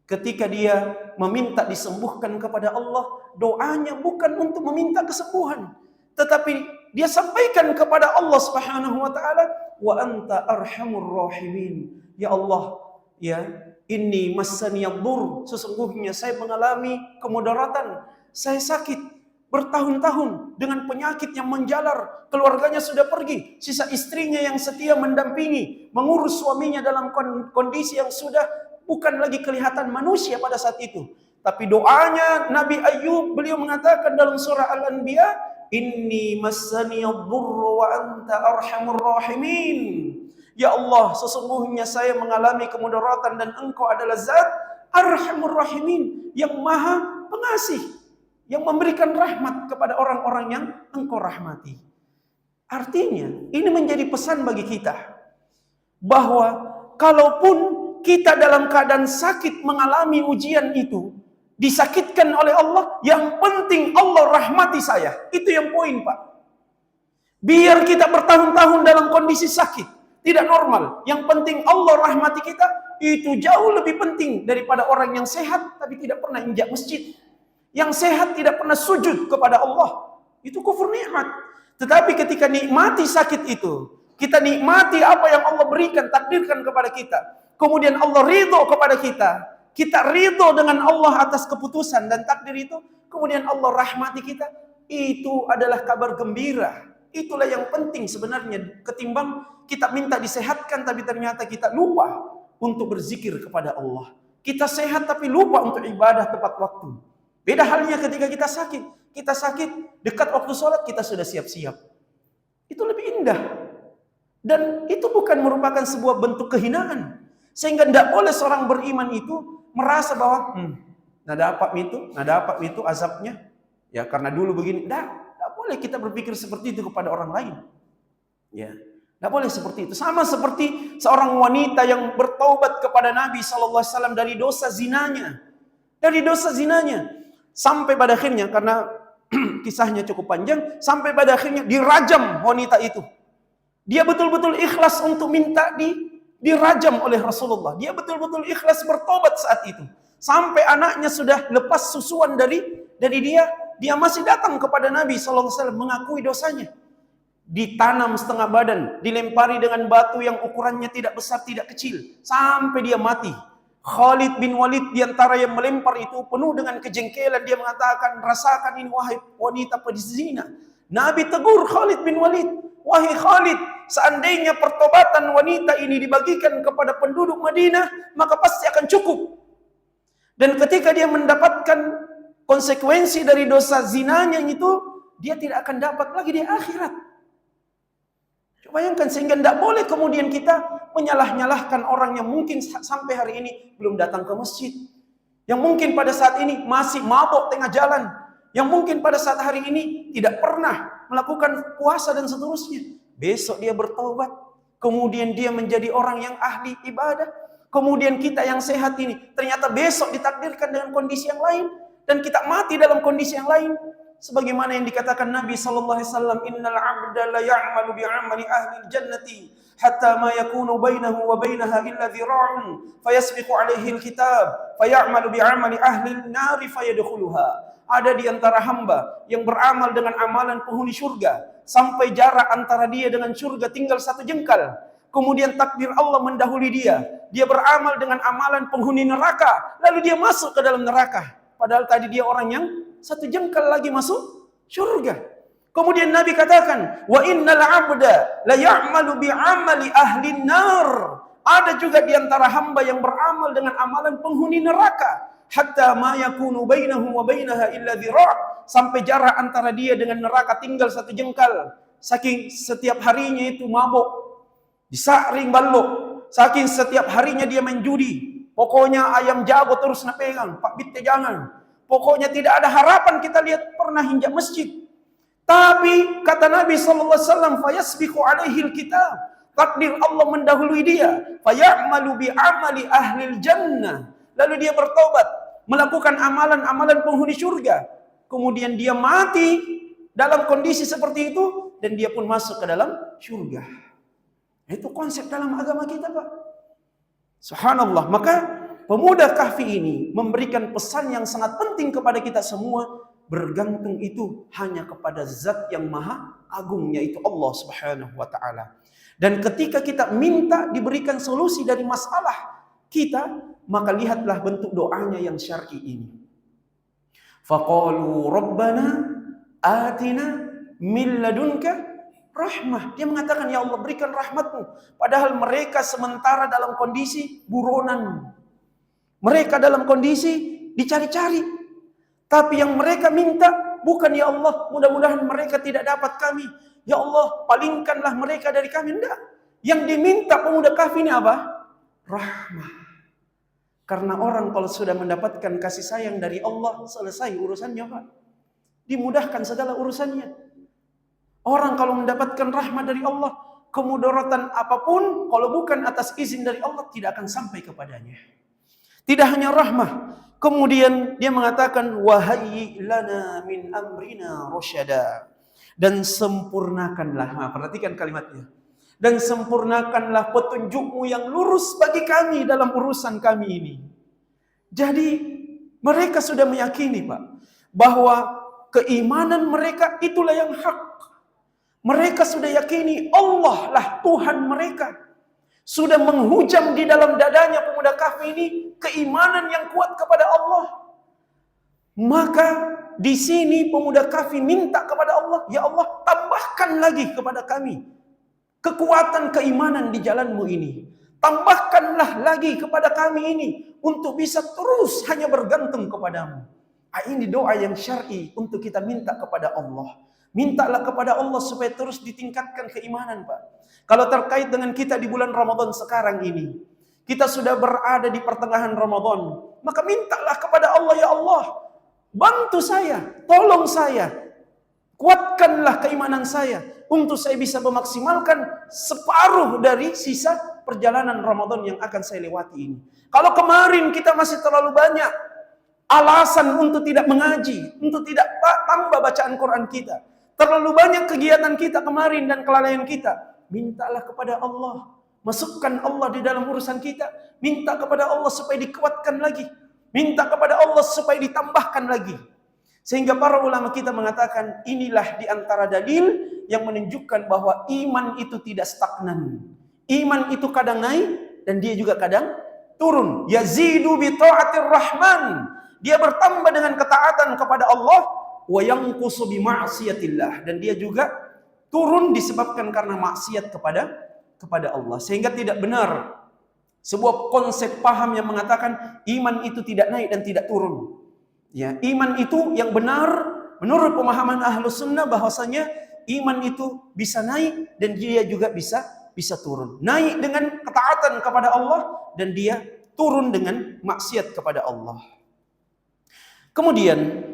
Ketika dia meminta disembuhkan kepada Allah, doanya bukan untuk meminta kesembuhan, tetapi dia sampaikan kepada Allah Subhanahu wa taala, wa anta arhamur rahimin. Ya Allah, ya, inni massaniyaddur, sesungguhnya saya mengalami kemudaratan. Saya sakit bertahun-tahun dengan penyakit yang menjalar. Keluarganya sudah pergi, sisa istrinya yang setia mendampingi, mengurus suaminya dalam kondisi yang sudah bukan lagi kelihatan manusia pada saat itu. Tapi doanya Nabi Ayub, beliau mengatakan dalam surah Al-Anbiya, inni massaniyaddur wa anta arhamur rahimin. Ya Allah, sesungguhnya saya mengalami kemudaratan dan Engkau adalah Zat Arhamur Rahimin, yang Maha Pengasih, yang memberikan rahmat kepada orang-orang yang Engkau rahmati. Artinya, ini menjadi pesan bagi kita bahwa kalaupun kita dalam keadaan sakit mengalami ujian itu, disakitkan oleh Allah, yang penting Allah rahmati saya. Itu yang poin, Pak. Biar kita bertahun-tahun dalam kondisi sakit, tidak normal, yang penting Allah rahmati kita, itu jauh lebih penting daripada orang yang sehat tapi tidak pernah injak masjid. Yang sehat tidak pernah sujud kepada Allah. Itu kufur nikmat. Tetapi ketika nikmati sakit itu, kita nikmati apa yang Allah berikan, takdirkan kepada kita, kemudian Allah ridho kepada kita, kita ridho dengan Allah atas keputusan dan takdir itu, kemudian Allah rahmati kita, itu adalah kabar gembira. Itulah yang penting sebenarnya, ketimbang kita minta disehatkan tapi ternyata kita lupa untuk berzikir kepada Allah. Kita sehat tapi lupa untuk ibadah tepat waktu. Beda halnya ketika kita sakit. Kita sakit, dekat waktu sholat kita sudah siap-siap. Itu lebih indah. Dan itu bukan merupakan sebuah bentuk kehinaan. Sehingga tidak boleh seorang beriman itu merasa bahwa nada apa itu azabnya. Ya karena dulu begini. Tidak boleh kita berpikir seperti itu kepada orang lain. Ya, tidak boleh seperti itu. Sama seperti seorang wanita yang bertaubat kepada Nabi SAW dari dosa zinanya. Dari dosa zinanya. Sampai pada akhirnya, karena kisahnya cukup panjang, sampai pada akhirnya dirajam wanita itu. Dia betul-betul ikhlas untuk minta dirajam oleh Rasulullah. Dia betul-betul ikhlas bertobat saat itu. Sampai anaknya sudah lepas susuan dari dia masih datang kepada Nabi SAW mengakui dosanya. Ditanam setengah badan, dilempari dengan batu yang ukurannya tidak besar, tidak kecil, sampai dia mati. Khalid bin Walid diantara yang melempar itu penuh dengan kejengkelan. Dia mengatakan, rasakan ini wahai wanita pezina. Nabi tegur Khalid bin Walid, wahai Khalid, seandainya pertobatan wanita ini dibagikan kepada penduduk Madinah, maka pasti akan cukup. Dan ketika dia mendapatkan konsekuensi dari dosa zinanya itu, dia tidak akan dapat lagi di akhirat. Bayangkan, sehingga tidak boleh kemudian kita menyalah-nyalahkan orang yang mungkin sampai hari ini belum datang ke masjid, yang mungkin pada saat ini masih mabuk tengah jalan, yang mungkin pada saat hari ini tidak pernah melakukan puasa dan seterusnya. Besok dia bertaubat, kemudian dia menjadi orang yang ahli ibadah. Kemudian kita yang sehat ini ternyata besok ditakdirkan dengan kondisi yang lain, dan kita mati dalam kondisi yang lain. Sebagaimana yang dikatakan Nabi sallallahu alaihi wasallam, innal 'abda la ya'malu bi'amali ahli jannati hatta ma yakunu bainahu wa bainaha illa dhira'un fayasbiqu 'alaihi al-kitab fay'amalu bi'amali ahli an-nar fayadkhuluha. Ada di antara hamba yang beramal dengan amalan penghuni surga sampai jarak antara dia dengan surga tinggal satu jengkal. Kemudian takdir Allah mendahului dia. Dia beramal dengan amalan penghuni neraka, lalu dia masuk ke dalam neraka. Padahal tadi dia orang yang satu jengkal lagi masuk surga. Kemudian Nabi katakan, wa innal 'abda la ya'malu bi'amali ahli nar. Ada juga di antara hamba yang beramal dengan amalan penghuni neraka, hatta ma yakunu bainahu wa bainaha illa dhira', sampai jarak antara dia dengan neraka tinggal satu jengkal. Saking setiap harinya itu mabuk. Disaring balok. Saking setiap harinya dia main judi. Pokoknya ayam jago terus napegang. Pak Bitte jangan. Pokoknya tidak ada harapan kita lihat pernah hinjak masjid. Tapi kata Nabi SAW, fayasbiqu alaihil kitab. Takdir Allah mendahului dia. Fayamalu bi amali ahlil jannah. Lalu dia bertobat. Melakukan amalan-amalan penghuni surga. Kemudian dia mati dalam kondisi seperti itu. Dan dia pun masuk ke dalam surga. Itu konsep dalam agama kita, Pak. Subhanallah. Maka pemuda kahfi ini memberikan pesan yang sangat penting kepada kita semua. Bergantung itu hanya kepada zat yang maha agung, yaitu Allah Subhanahu wa ta'ala. Dan ketika kita minta diberikan solusi dari masalah kita, maka lihatlah bentuk doanya yang syar'i ini. Faqalu rabbana atina min ladunka rahmah. Dia mengatakan, ya Allah berikan rahmatmu. Padahal mereka sementara dalam kondisi buronan. Mereka dalam kondisi dicari-cari. Tapi yang mereka minta bukan, ya Allah mudah-mudahan mereka tidak dapat kami. Ya Allah palingkanlah mereka dari kami. Tidak. Yang diminta pemuda kahfi ini apa? Rahmah. Karena orang kalau sudah mendapatkan kasih sayang dari Allah, selesai urusannya, Pak. Dimudahkan segala urusannya. Orang kalau mendapatkan rahmat dari Allah, kemudaratan apapun, kalau bukan atas izin dari Allah, tidak akan sampai kepadanya. Tidak hanya rahmah. Kemudian dia mengatakan, wahayyi lana min amrina rasyada. Dan sempurnakanlah. Nah, perhatikan kalimatnya. Dan sempurnakanlah petunjukmu yang lurus bagi kami dalam urusan kami ini. Jadi mereka sudah meyakini, Pak, bahwa keimanan mereka itulah yang hak. Mereka sudah yakini Allah lah Tuhan mereka. Sudah menghujam di dalam dadanya pemuda kahfi ini keimanan yang kuat kepada Allah. Maka di sini pemuda kahfi minta kepada Allah, ya Allah tambahkan lagi kepada kami kekuatan keimanan di jalanmu ini. Tambahkanlah lagi kepada kami ini untuk bisa terus hanya bergantung kepadamu. Ini doa yang syar'i untuk kita minta kepada Allah. Mintalah kepada Allah supaya terus ditingkatkan keimanan, Pak. Kalau terkait dengan kita di bulan Ramadan sekarang ini, kita sudah berada di pertengahan Ramadan, maka mintalah kepada Allah, ya Allah, bantu saya, tolong saya, kuatkanlah keimanan saya untuk saya bisa memaksimalkan separuh dari sisa perjalanan Ramadan yang akan saya lewati ini. Kalau kemarin kita masih terlalu banyak alasan untuk tidak mengaji, untuk tidak tambah bacaan Quran kita, terlalu banyak kegiatan kita kemarin dan kelalaian kita, mintalah kepada Allah. Masukkan Allah di dalam urusan kita. Minta kepada Allah supaya dikuatkan lagi. Minta kepada Allah supaya ditambahkan lagi. Sehingga para ulama kita mengatakan, inilah di antara dalil yang menunjukkan bahwa iman itu tidak stagnan. Iman itu kadang naik dan dia juga kadang turun. Yazidu bi ta'atir rahman. Dia bertambah dengan ketaatan kepada Allah. Wa yanqusu bi ma'siyatillah, dan dia juga turun disebabkan karena maksiat kepada Allah. Sehingga tidak benar sebuah konsep paham yang mengatakan iman itu tidak naik dan tidak turun. Ya, iman itu yang benar menurut pemahaman Ahlus Sunnah bahwasanya iman itu bisa naik dan dia juga bisa turun. Naik dengan ketaatan kepada Allah dan dia turun dengan maksiat kepada Allah. Kemudian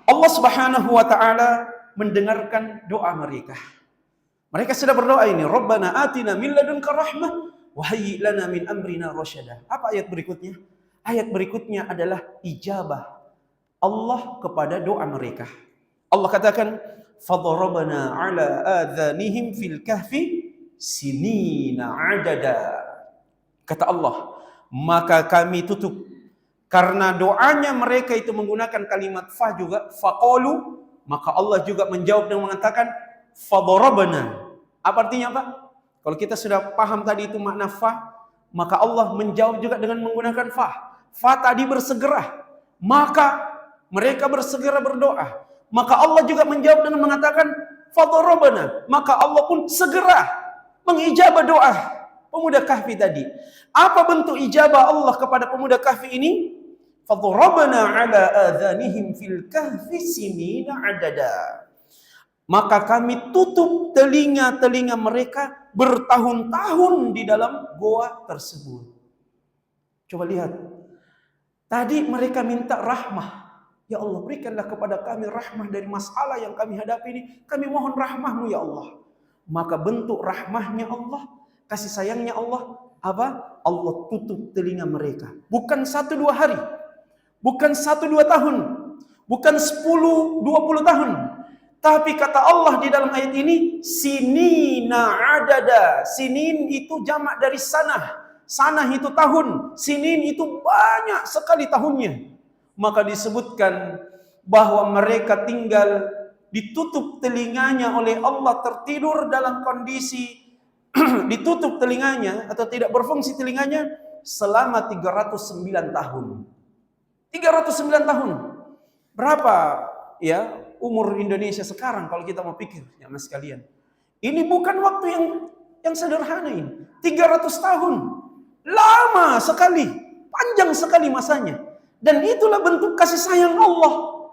Allah Subhanahu wa ta'ala mendengarkan doa mereka. Mereka sudah berdoa ini, Rabbana atina min ladunka rahmah wa hayyi lana min amrina rasyada. Apa ayat berikutnya? Ayat berikutnya adalah ijabah Allah kepada doa mereka. Allah katakan, fadarabna ala adhanihim fil kahfi sinina adada. Kata Allah, maka kami tutup. Karena doanya mereka itu menggunakan kalimat fa juga, faqalu, maka Allah juga menjawab dan mengatakan fadarabna. Apa artinya, Pak? Kalau kita sudah paham tadi itu makna fa, maka Allah menjawab juga dengan menggunakan fa. Fa tadi bersegera, maka mereka bersegera berdoa. Maka Allah juga menjawab dengan mengatakan fadarabna, maka Allah pun segera mengijabah doa pemuda kahfi tadi. Apa bentuk ijabah Allah kepada pemuda kahfi ini? Fadarabna ala adhanihim fil kahfi sinina adada. maka kami tutup telinga-telinga mereka bertahun-tahun di dalam goa tersebut. Coba lihat. Tadi mereka minta rahmah. Ya Allah, berikanlah kepada kami rahmah dari masalah yang kami hadapi ini. Kami mohon rahmah-Mu ya Allah. Maka bentuk rahmahnya Allah, kasih sayangnya Allah, apa? Allah tutup telinga mereka. Bukan 1-2 hari. Bukan 1-2 tahun. Bukan 10-20 tahun. Tapi kata Allah di dalam ayat ini, sinina adada. Sinin itu jamak dari sanah. Sanah itu tahun, sinin itu banyak sekali tahunnya. Maka disebutkan bahwa mereka tinggal ditutup telinganya oleh Allah, tertidur dalam kondisi ditutup telinganya atau tidak berfungsi telinganya selama 309 tahun. 309 tahun. Berapa ya umur Indonesia sekarang kalau kita mau pikir, ya mas sekalian. Ini bukan waktu yang sederhana ini. 300 tahun. Lama sekali, panjang sekali masanya. Dan itulah bentuk kasih sayang Allah.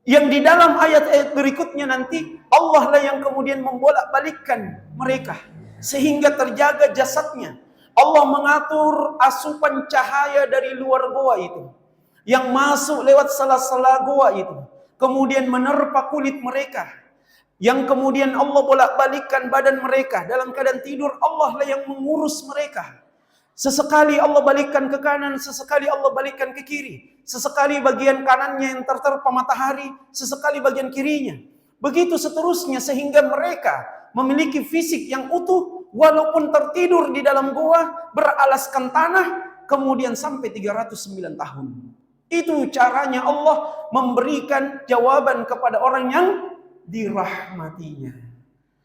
Yang di dalam ayat-ayat berikutnya nanti, Allah lah yang kemudian membolak-balikkan mereka. Sehingga terjaga jasadnya. Allah mengatur asupan cahaya dari luar goa itu. Yang masuk lewat sela-sela goa itu. Kemudian menerpa kulit mereka. Yang kemudian Allah bolak-balikkan badan mereka. Dalam keadaan tidur, Allah lah yang mengurus mereka. Sesekali Allah balikkan ke kanan, sesekali Allah balikkan ke kiri. Sesekali bagian kanannya yang terterpa matahari, sesekali bagian kirinya. Begitu seterusnya sehingga mereka memiliki fisik yang utuh walaupun tertidur di dalam goa beralaskan tanah kemudian sampai 309 tahun. Itu caranya Allah memberikan jawaban kepada orang yang dirahmatinya.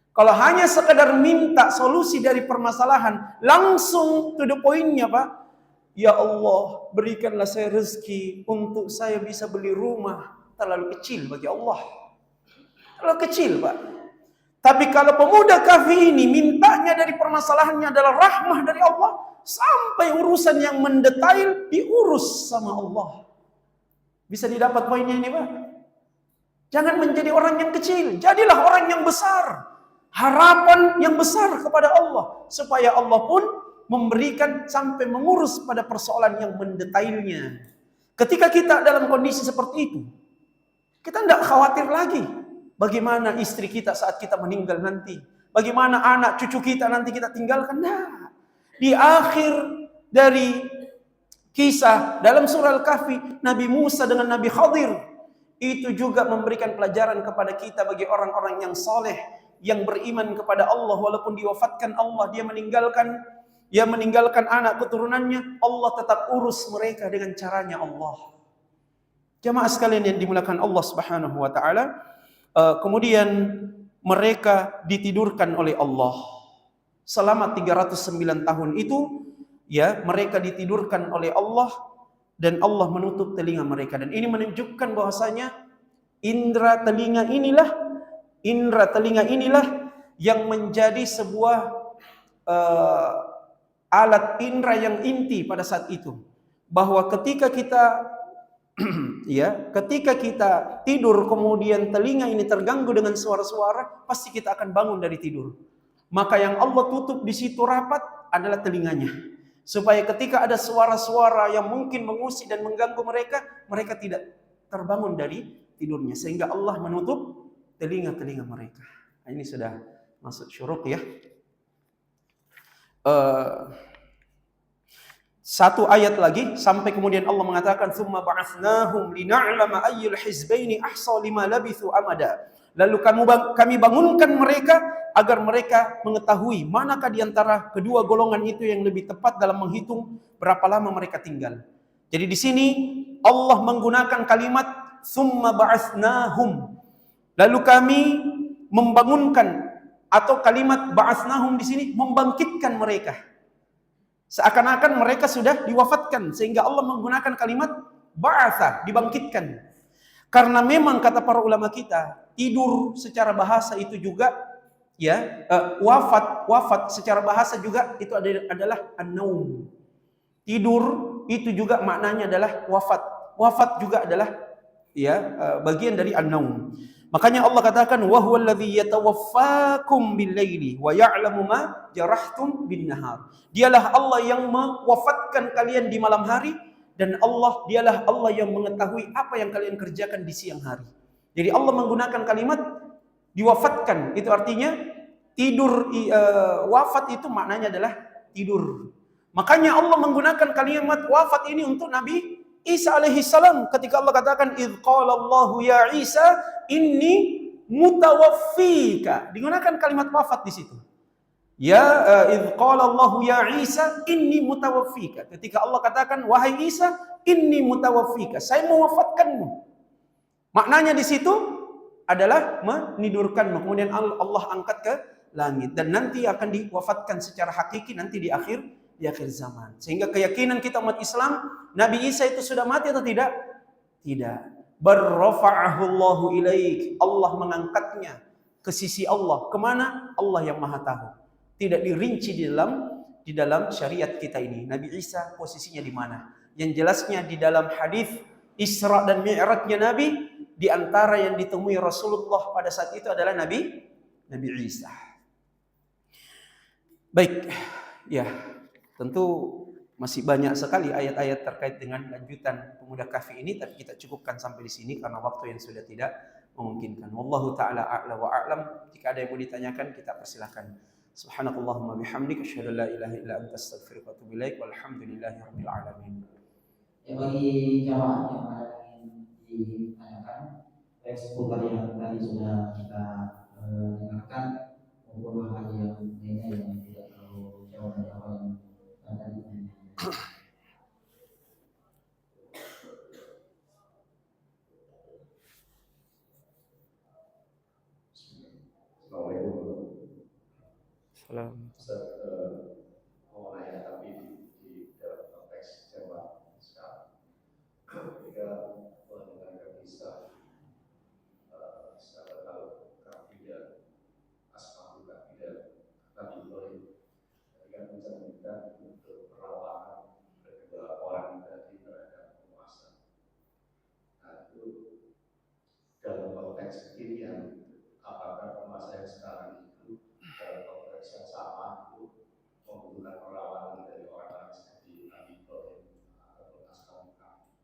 Kalau hanya sekadar minta solusi dari permasalahan, langsung to the point-nya, Pak. Ya Allah, berikanlah saya rezeki untuk saya bisa beli rumah. Terlalu kecil bagi Allah. Terlalu kecil, Pak. Tapi kalau pemuda kafir ini mintanya dari permasalahannya adalah rahmah dari Allah, sampai urusan yang mendetail diurus sama Allah. Bisa didapat poinnya ini, Pak? Jangan menjadi orang yang kecil, jadilah orang yang besar. Harapan yang besar kepada Allah supaya Allah pun memberikan sampai mengurus pada persoalan yang mendetailnya. Ketika kita dalam kondisi seperti itu, kita tidak khawatir lagi bagaimana istri kita saat kita meninggal nanti, bagaimana anak cucu kita nanti kita tinggalkan. Nah, di akhir dari kisah dalam surah Al-Kahfi, Nabi Musa dengan Nabi Khadir itu juga memberikan pelajaran kepada kita bagi orang-orang yang soleh, yang beriman kepada Allah walaupun diwafatkan Allah, dia meninggalkan anak keturunannya, Allah tetap urus mereka dengan caranya Allah. Jamaah sekalian yang dimuliakan Allah Subhanahu wa taala, kemudian mereka ditidurkan oleh Allah. Selama 309 tahun itu, ya, mereka ditidurkan oleh Allah dan Allah menutup telinga mereka. Dan ini menunjukkan bahwasanya indera telinga inilah yang menjadi sebuah alat indera yang inti pada saat itu. Bahwa ketika kita ketika kita tidur kemudian telinga ini terganggu dengan suara-suara, pasti kita akan bangun dari tidur. Maka yang Allah tutup di situ rapat adalah telinganya. Supaya ketika ada suara-suara yang mungkin mengusik dan mengganggu mereka, mereka tidak terbangun dari tidurnya. Sehingga Allah menutup telinga-telinga mereka. Nah, ini sudah masuk syuruk ya. Satu ayat lagi sampai kemudian Allah mengatakan tsumma ba'atsnahum lina'lama ayyul hizbaini ahsa lima labithu amada. Lalu kami bangunkan mereka agar mereka mengetahui manakah di antara kedua golongan itu yang lebih tepat dalam menghitung berapa lama mereka tinggal. Jadi di sini Allah menggunakan kalimat tsumma ba'atsnahum. Lalu kami membangunkan, atau kalimat ba'atsnahum di sini membangkitkan mereka. Seakan-akan mereka sudah diwafatkan sehingga Allah menggunakan kalimat ba'atsa, dibangkitkan. Karena memang kata para ulama kita, tidur secara bahasa itu juga wafat secara bahasa juga itu adalah an-naum. Tidur itu juga maknanya adalah wafat. Wafat juga adalah bagian dari an-naum. Makanya Allah katakan wa huwallazi yatawaffakum bil-laili wa ya'lamu ma jarahtum bin-nahar. Dialah Allah yang mewafatkan kalian di malam hari dan dialah Allah yang mengetahui apa yang kalian kerjakan di siang hari. Jadi Allah menggunakan kalimat diwafatkan, itu artinya tidur. Wafat itu maknanya adalah tidur. Makanya Allah menggunakan kalimat wafat ini untuk Nabi Isa alaihi salam ketika Allah katakan idz qala Allahu ya Isa inni mutawaffika. Digunakan kalimat wafat di situ. Ya idz qala Allahu ya Isa inni mutawaffika. Ketika Allah katakan wahai Isa inni mutawaffika, saya mewafatkanmu. Maknanya di situ adalah menidurkanmu, kemudian Allah angkat ke langit dan nanti akan diwafatkan secara hakiki nanti di akhir zaman. Sehingga keyakinan kita umat Islam, Nabi Isa itu sudah mati atau tidak? Tidak. Barrafa'ahu Allahu ilaik. Allah mengangkatnya ke sisi Allah. Kemana? Allah yang maha tahu. Tidak dirinci di dalam syariat kita ini. Nabi Isa posisinya di mana? Yang jelasnya di dalam hadis Isra dan Mi'rajnya Nabi, di antara yang ditemui Rasulullah pada saat itu adalah Nabi Isa. Baik, ya. Tentu masih banyak sekali ayat-ayat terkait dengan lanjutan pemuda Kahfi ini, tapi kita cukupkan sampai di sini karena waktu yang sudah tidak memungkinkan. Wallahu taala a'la wa a'lam. Jika ada yang mau ditanyakan, kita persilahkan. Subhanakallahumma bihamdika asyhadu an la ilaha illa anta astaghfiruka wa atubu ilaik. Walhamdulillahirabbil alamin. Ya, bagi jamaah yang ada yang ditanyakan, baik seputar yang tadi sudah kita dengarkan maupun hal yang lainnya yang tidak terlalu jauh dari apa yang tadi. Assalamualaikum. Salam. Mau nanya tapi di dalam konteks Jawa sekarang, ketika mendengarkan kisah sahabat Kafidah, Ashabul Kafidah, Nabi Ibrahim, ketika mencerminkan untuk perlawanan kedua orang tadi terhadap penguasa. Nah, itu dalam konteks kekinian, apakah penguasa yang sekarang itu dalam konteks yang sama itu membutuhkan perlawanan dari orang-orang seperti Nabi Ibrahim atau Ashabul Kahfi?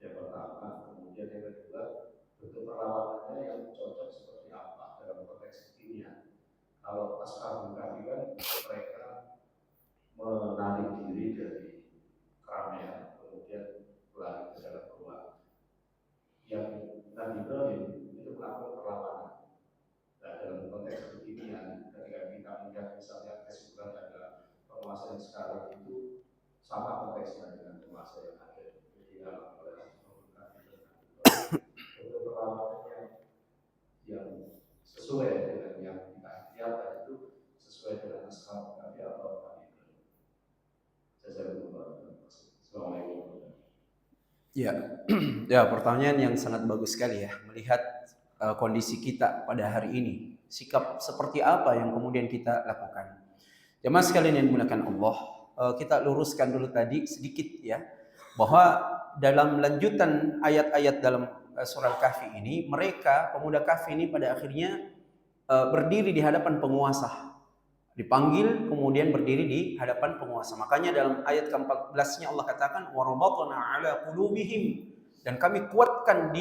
Yang pertama, kemudian yang kedua, bentuk perlawanannya yang cocok seperti apa dalam konteks kekinian? Kalau Ashabul Kahfi kan mereka menarik diri dari keramaian, kemudian lari ke dalam gua. Yang Nabi Ibrahim itu melakukan perlawanan. Nah, dalam konteks kekinian, ketika kita melihat misalnya kesimpulan ada penguasa yang sekarang itu sama konteksnya dengan penguasa yang ada di dalam untuk perlawanan yang sesuai dengan yang kita lihat itu sesuai dengan Ashabul Kahfi atau Nabi Ibrahim. Assalamualaikum. Ya, pertanyaan yang sangat bagus sekali ya. Melihat kondisi kita pada hari ini, sikap seperti apa yang kemudian kita lakukan. Jemaah sekalian yang dimuliakan Allah, kita luruskan dulu tadi sedikit ya, bahwa dalam lanjutan ayat-ayat dalam surah Al-Kahfi ini, mereka pemuda Kahfi ini pada akhirnya berdiri di hadapan penguasa. Dipanggil kemudian berdiri di hadapan penguasa. Makanya dalam ayat ke-14-nya Allah katakan warabatna ala qulubihim, dan kami kuatkan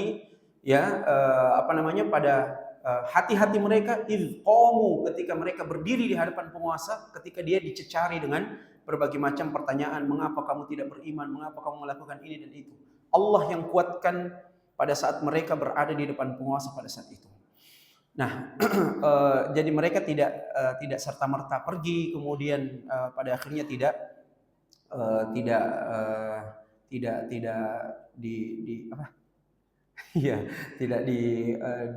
pada hati-hati mereka idz qamu, ketika mereka berdiri di hadapan penguasa, ketika dia dicecari dengan berbagai macam pertanyaan, mengapa kamu tidak beriman, mengapa kamu melakukan ini dan itu. Allah yang kuatkan pada saat mereka berada di depan penguasa pada saat itu. Nah, jadi mereka tidak serta-merta pergi, kemudian pada akhirnya tidak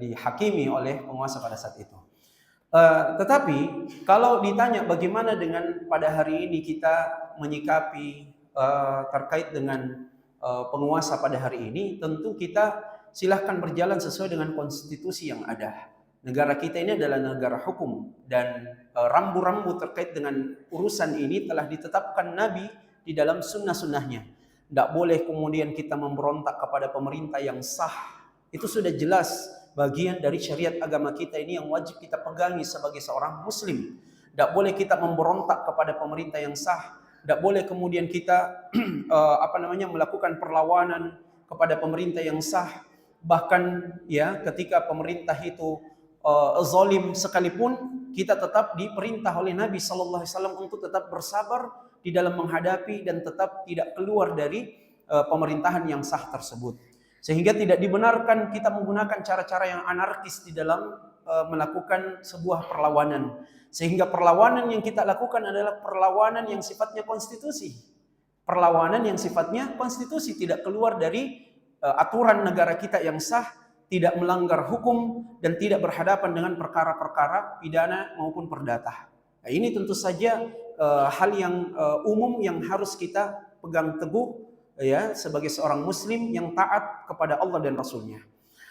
dihakimi oleh penguasa pada saat itu. Tetapi kalau ditanya bagaimana dengan pada hari ini kita menyikapi terkait dengan penguasa pada hari ini, tentu kita silahkan berjalan sesuai dengan konstitusi yang ada. Negara kita ini adalah negara hukum, dan rambu-rambu terkait dengan urusan ini telah ditetapkan Nabi di dalam sunnah-sunnahnya. Tidak boleh kemudian kita memberontak kepada pemerintah yang sah. Itu sudah jelas bagian dari syariat agama kita ini yang wajib kita pegangi sebagai seorang muslim. Tidak boleh kita memberontak kepada pemerintah yang sah. Tidak boleh kemudian kita melakukan perlawanan kepada pemerintah yang sah. Bahkan ya ketika pemerintah itu zalim sekalipun, kita tetap diperintah oleh Nabi sallallahu alaihi wasallam untuk tetap bersabar di dalam menghadapi dan tetap tidak keluar dari pemerintahan yang sah tersebut. Sehingga tidak dibenarkan kita menggunakan cara-cara yang anarkis di dalam melakukan sebuah perlawanan. Sehingga perlawanan yang kita lakukan adalah perlawanan yang sifatnya konstitusi. Perlawanan yang sifatnya konstitusi, tidak keluar dari aturan negara kita yang sah, tidak melanggar hukum, dan tidak berhadapan dengan perkara-perkara pidana maupun perdata. Nah, ini tentu saja hal yang umum yang harus kita pegang teguh ya sebagai seorang muslim yang taat kepada Allah dan Rasulnya.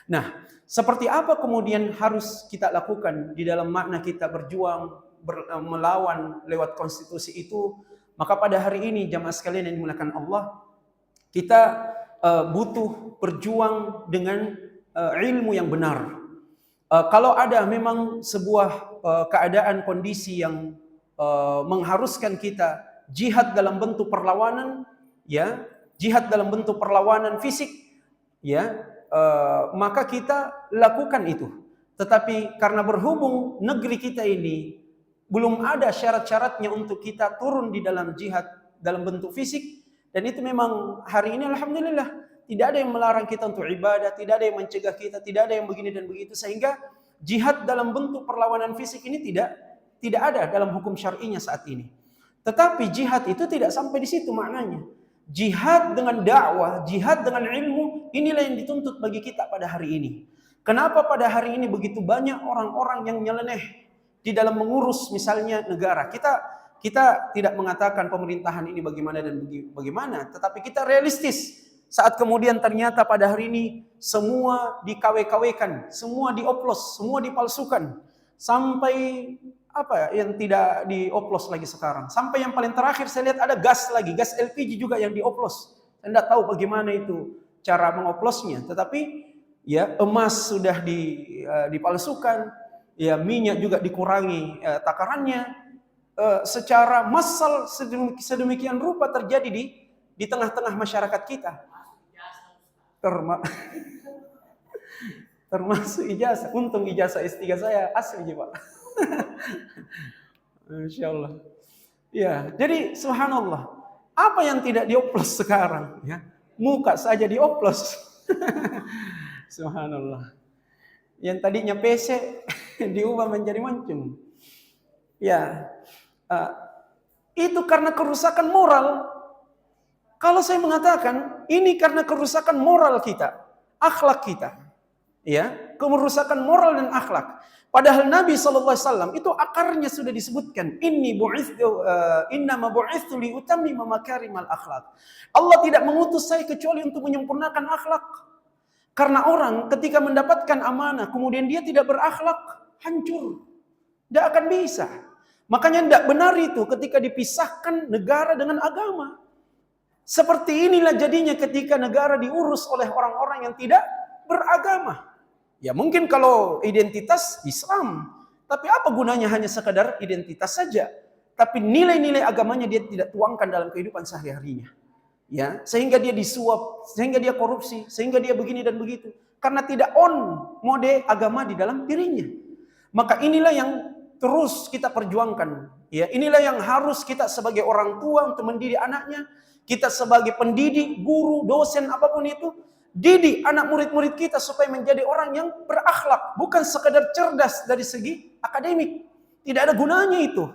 Nah, seperti apa kemudian harus kita lakukan di dalam makna kita berjuang melawan lewat konstitusi itu? Maka pada hari ini jamaah sekalian yang dimuliakan Allah, kita butuh berjuang dengan ilmu yang benar. Kalau ada memang sebuah keadaan kondisi yang mengharuskan kita jihad dalam bentuk perlawanan, ya, jihad dalam bentuk perlawanan fisik, ya, maka kita lakukan itu. Tetapi karena berhubung negeri kita ini belum ada syarat-syaratnya untuk kita turun di dalam jihad dalam bentuk fisik, dan itu memang hari ini alhamdulillah tidak ada yang melarang kita untuk ibadah, tidak ada yang mencegah kita, tidak ada yang begini dan begitu, sehingga jihad dalam bentuk perlawanan fisik ini tidak ada dalam hukum syar'inya saat ini. Tetapi jihad itu tidak sampai di situ maknanya. Jihad dengan dakwah, jihad dengan ilmu, inilah yang dituntut bagi kita pada hari ini. Kenapa pada hari ini begitu banyak orang-orang yang nyeleneh di dalam mengurus misalnya negara? Kita tidak mengatakan pemerintahan ini bagaimana dan bagaimana, tetapi kita realistis. Saat kemudian ternyata pada hari ini semua dikawe-kawekan, semua dioplos, semua dipalsukan, sampai yang tidak dioplos lagi sekarang. Sampai yang paling terakhir saya lihat ada gas lagi, gas LPG juga yang dioplos. Saya tidak tahu bagaimana itu cara mengoplosnya, tetapi ya emas sudah dipalsukan, ya minyak juga dikurangi takarannya, secara massal sedemikian rupa terjadi di tengah-tengah masyarakat kita. Termasuk ijazah. Untung ijazah S3 saya asli, Pak. Masya Allah. Ya, jadi subhanallah. Apa yang tidak dioplos sekarang? Ya, muka saja dioplos. Subhanallah. Yang tadinya PC diubah menjadi mancung. Ya, itu karena kerusakan moral. Kalau saya mengatakan ini karena kerusakan moral kita, akhlak kita, ya, kerusakan moral dan akhlak. Padahal Nabi SAW itu akarnya sudah disebutkan. Innama bu'ithu liutammima makarimal akhlak. Allah tidak mengutus saya kecuali untuk menyempurnakan akhlak. Karena orang ketika mendapatkan amanah kemudian dia tidak berakhlak, hancur. Tidak akan bisa. Makanya tidak benar itu ketika dipisahkan negara dengan agama. Seperti inilah jadinya ketika negara diurus oleh orang-orang yang tidak beragama. Ya mungkin kalau identitas Islam, tapi apa gunanya hanya sekadar identitas saja. Tapi nilai-nilai agamanya dia tidak tuangkan dalam kehidupan sehari-harinya. Ya, sehingga dia disuap, sehingga dia korupsi, sehingga dia begini dan begitu. Karena tidak on mode agama di dalam dirinya. Maka inilah yang terus kita perjuangkan. Ya, inilah yang harus kita sebagai orang tua untuk mendidik anaknya. Kita sebagai pendidik, guru, dosen, apapun itu, didik anak murid-murid kita supaya menjadi orang yang berakhlak, bukan sekadar cerdas dari segi akademik. Tidak ada gunanya itu.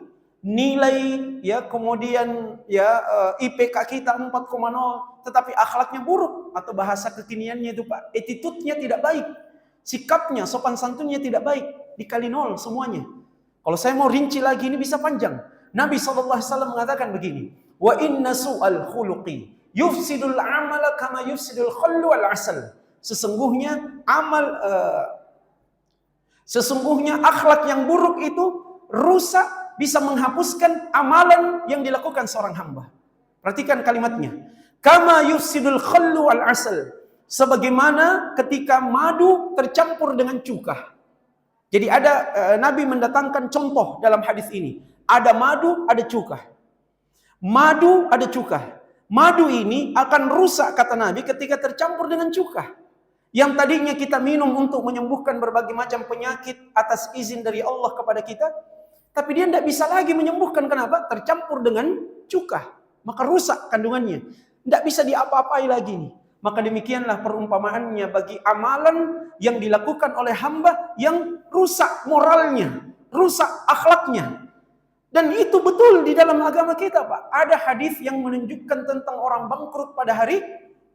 Nilai ya kemudian ya IPK kita 4,0 tetapi akhlaknya buruk, atau bahasa kekiniannya itu Pak, attitude-nya tidak baik, sikapnya, sopan santunnya tidak baik, dikali 0 semuanya. Kalau saya mau rinci lagi ini bisa panjang. Nabi SAW mengatakan begini, wa inna su'al khuluqi yufsidul amala kama yufsidul khallu wal asal. Sesungguhnya akhlak yang buruk itu rusak, bisa menghapuskan amalan yang dilakukan seorang hamba. Perhatikan kalimatnya. Kama yufsidul khallu wal asal. Sebagaimana ketika madu tercampur dengan cuka. Jadi ada Nabi mendatangkan contoh dalam hadis ini. Ada madu, ada cuka. Madu, ada cuka. Madu ini akan rusak kata Nabi ketika tercampur dengan cuka. Yang tadinya kita minum untuk menyembuhkan berbagai macam penyakit atas izin dari Allah kepada kita. Tapi dia tidak bisa lagi menyembuhkan. Kenapa? Tercampur dengan cuka. Maka rusak kandungannya. Tidak bisa diapa-apai lagi nih. Maka demikianlah perumpamaannya bagi amalan yang dilakukan oleh hamba yang rusak moralnya, rusak akhlaknya. Dan itu betul di dalam agama kita, Pak. Ada hadis yang menunjukkan tentang orang bangkrut pada hari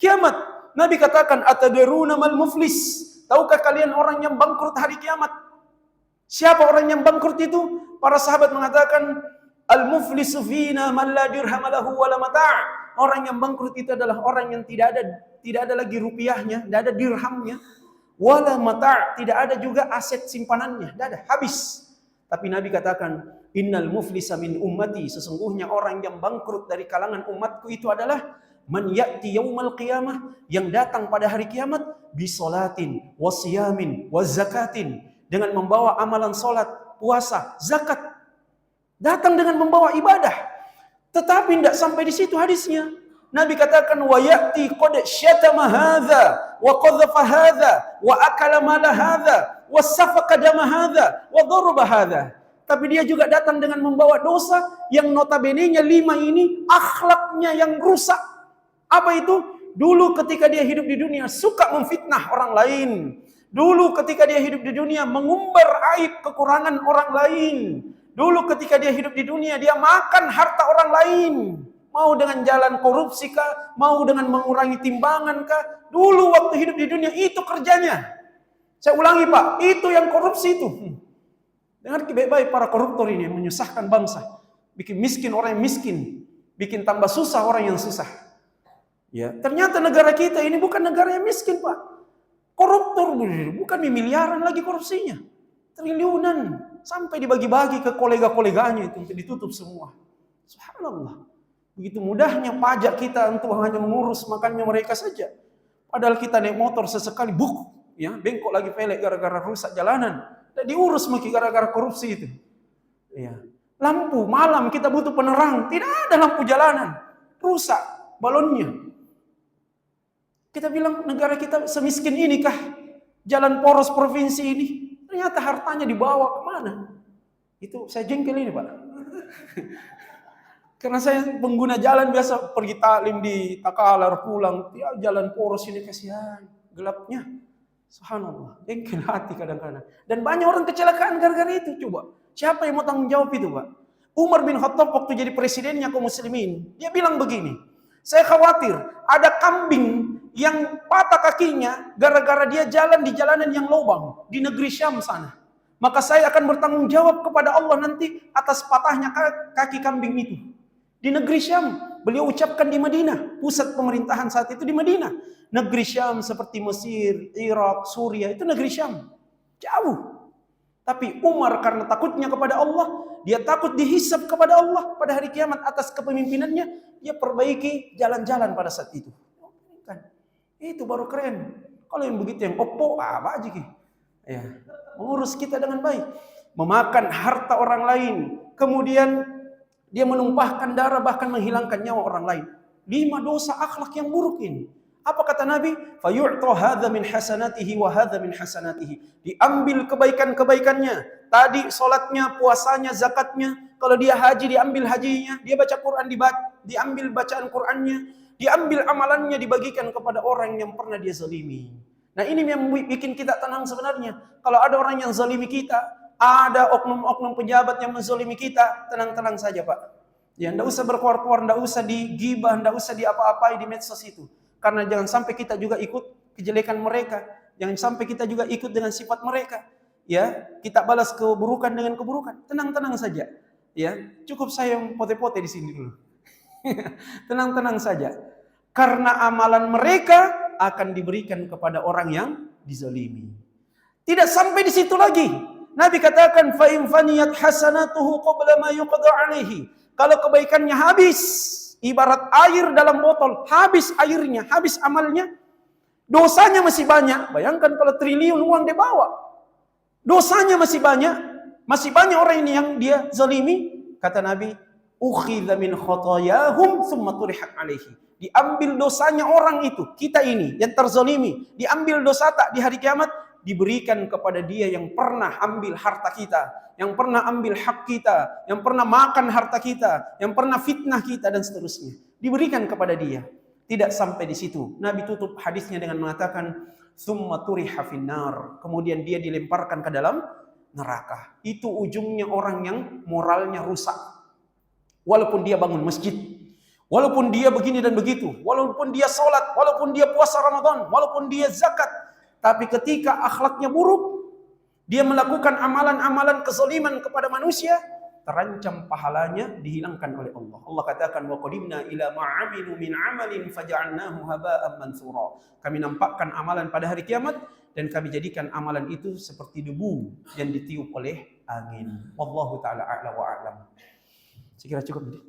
kiamat. Nabi katakan, "Atadruna mal muflis?" Tahukah kalian orang yang bangkrut hari kiamat? Siapa orang yang bangkrut itu? Para sahabat mengatakan, "Al-muflisu fina man la dirham lahu wa la mata'." Orang yang bangkrut itu adalah orang yang tidak ada lagi rupiahnya, tidak ada dirhamnya, wala mata', tidak ada juga aset simpanannya, tidak ada, habis. Tapi Nabi katakan, "Innal muflisa min ummati," sesungguhnya orang yang bangkrut dari kalangan umatku itu adalah man ya'ti yaumal qiyamah, yang datang pada hari kiamat bisolatin, wasiyamin, wazakatin, dengan membawa amalan salat, puasa, zakat. Datang dengan membawa ibadah. Tetapi tidak sampai di situ hadisnya. Nabi katakan, wa ya'ti qad syatama hadza wa qadhafa hadza wa akala mala hadza wa safaqa dama hadza wa daraba hadza. Tapi dia juga datang dengan membawa dosa yang notabene-nya 5 ini akhlaknya yang rusak. Apa itu? Dulu ketika dia hidup di dunia suka memfitnah orang lain. Dulu ketika dia hidup di dunia mengumbar aib kekurangan orang lain. Dulu ketika dia hidup di dunia, dia makan harta orang lain. Mau dengan jalan korupsi kah? Mau dengan mengurangi timbangan kah? Dulu waktu hidup di dunia, itu kerjanya. Saya ulangi Pak, itu yang korupsi itu. Dengar baik-baik para koruptor ini yang menyusahkan bangsa. Bikin miskin orang yang miskin. Bikin tambah susah orang yang susah. Ya, ternyata negara kita ini bukan negara yang miskin Pak. Koruptor, bukan miliaran lagi korupsinya. Triliunan. Sampai dibagi-bagi ke kolega-koleganya itu untuk ditutup semua. Subhanallah. Begitu mudahnya pajak kita untuk hanya mengurus makannya mereka saja. Padahal kita naik motor sesekali ya, bengkok lagi pelek gara-gara rusak jalanan. Dan diurus lagi gara-gara korupsi itu. Ya. Lampu malam kita butuh penerang, tidak ada lampu jalanan. Rusak balonnya. Kita bilang negara kita semiskin inikah jalan poros provinsi ini? Ternyata hartanya dibawa kemana? Itu saya jengkel ini Pak. Karena saya pengguna jalan biasa pergi taklim di Takalar pulang. Ya jalan poros ini kasihan. Gelapnya. Subhanallah. Jengkel hati kadang-kadang. Dan banyak orang kecelakaan gara-gara itu. Coba. Siapa yang mau tanggung jawab itu Pak? Umar bin Khattab waktu jadi presidennya kaum muslimin. Dia bilang begini. Saya khawatir ada kambing yang patah kakinya gara-gara dia jalan di jalanan yang lubang di negeri Syam sana. Maka saya akan bertanggung jawab kepada Allah nanti atas patahnya kaki kambing itu. Di negeri Syam, beliau ucapkan di Madinah, pusat pemerintahan saat itu di Madinah. Negeri Syam seperti Mesir, Irak, Suriah, itu negeri Syam. Jauh. Tapi Umar karena takutnya kepada Allah, dia takut dihisab kepada Allah pada hari kiamat atas kepemimpinannya, dia perbaiki jalan-jalan pada saat itu. Itu baru keren. Kalau yang begitu yang opo apa aja gitu. Ya, mengurus kita dengan baik, memakan harta orang lain, kemudian dia menumpahkan darah bahkan menghilangkan nyawa orang lain. 5 dosa akhlak yang buruk ini. Apa kata Nabi? Fayu'ta hadza min hasanatihi wa hadza min hasanatihi. Diambil kebaikan-kebaikannya. Tadi salatnya, puasanya, zakatnya. Kalau dia haji diambil hajinya, dia baca Quran diambil bacaan Qurannya. Diambil amalannya dibagikan kepada orang yang pernah dia zalimi. Nah ini yang bikin kita tenang sebenarnya. Kalau ada orang yang zalimi kita, ada oknum-oknum pejabat yang menzalimi kita, tenang-tenang saja Pak. Ya, enggak usah berkuar-kuar, enggak usah digibah, enggak usah diapa-apai di medsos itu. Karena jangan sampai kita juga ikut kejelekan mereka. Jangan sampai kita juga ikut dengan sifat mereka. Ya, kita balas keburukan dengan keburukan. Tenang-tenang saja. Ya, cukup saya pote-pote di sini dulu. Tenang-tenang saja. Karena amalan mereka akan diberikan kepada orang yang dizalimi. Tidak sampai di situ lagi. Nabi katakan fa in faniyat hasanatuhu qabla ma yuqda alaihi. Kalau kebaikannya habis, ibarat air dalam botol, habis airnya, habis amalnya, Dosanya masih banyak. Bayangkan kalau triliun uang dia bawa. Dosanya masih banyak. Masih banyak orang ini yang dia zalimi. Kata Nabi, ukhidha min khotoyahum thumma turihat alaihi. Diambil dosanya orang itu, kita ini yang terzalimi, diambil dosa tak di hari kiamat, diberikan kepada dia yang pernah ambil harta kita, yang pernah ambil hak kita, yang pernah makan harta kita, yang pernah fitnah kita dan seterusnya. Diberikan kepada dia. Tidak sampai di situ. Nabi tutup hadisnya dengan mengatakan, "Tsumma turiha finnar." Kemudian dia dilemparkan ke dalam neraka. Itu ujungnya orang yang moralnya rusak. Walaupun dia bangun masjid, walaupun dia begini dan begitu, walaupun dia sholat, walaupun dia puasa Ramadan, walaupun dia zakat, tapi ketika akhlaknya buruk, dia melakukan amalan-amalan kezaliman kepada manusia, terancam pahalanya dihilangkan oleh Allah. Allah katakan, wa qadimna ila ma'amilu min amalin faja'alnahu haba'an mansura. Kami nampakkan amalan pada hari kiamat dan kami jadikan amalan itu seperti debu yang ditiup oleh angin. Wallahu taala a'la wa a'lam. Sekira cukup nih.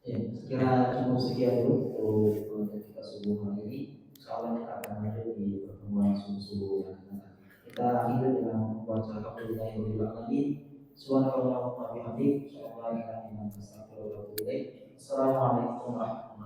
Ya, sekira cukup sekian dulu untuk kita subuh hari ini. Insyaallah kita akan lanjut di pertemuan subuh yang akan datang. Kita akhiri dengan membaca alhamdulillahirabbil alamin. Subhanakallahumma wa bihamdika, asyhadu an la ilaha illa anta, astaghfiruka wa atubu ilaik. Assalamualaikum warahmatullahi wabarakatuh.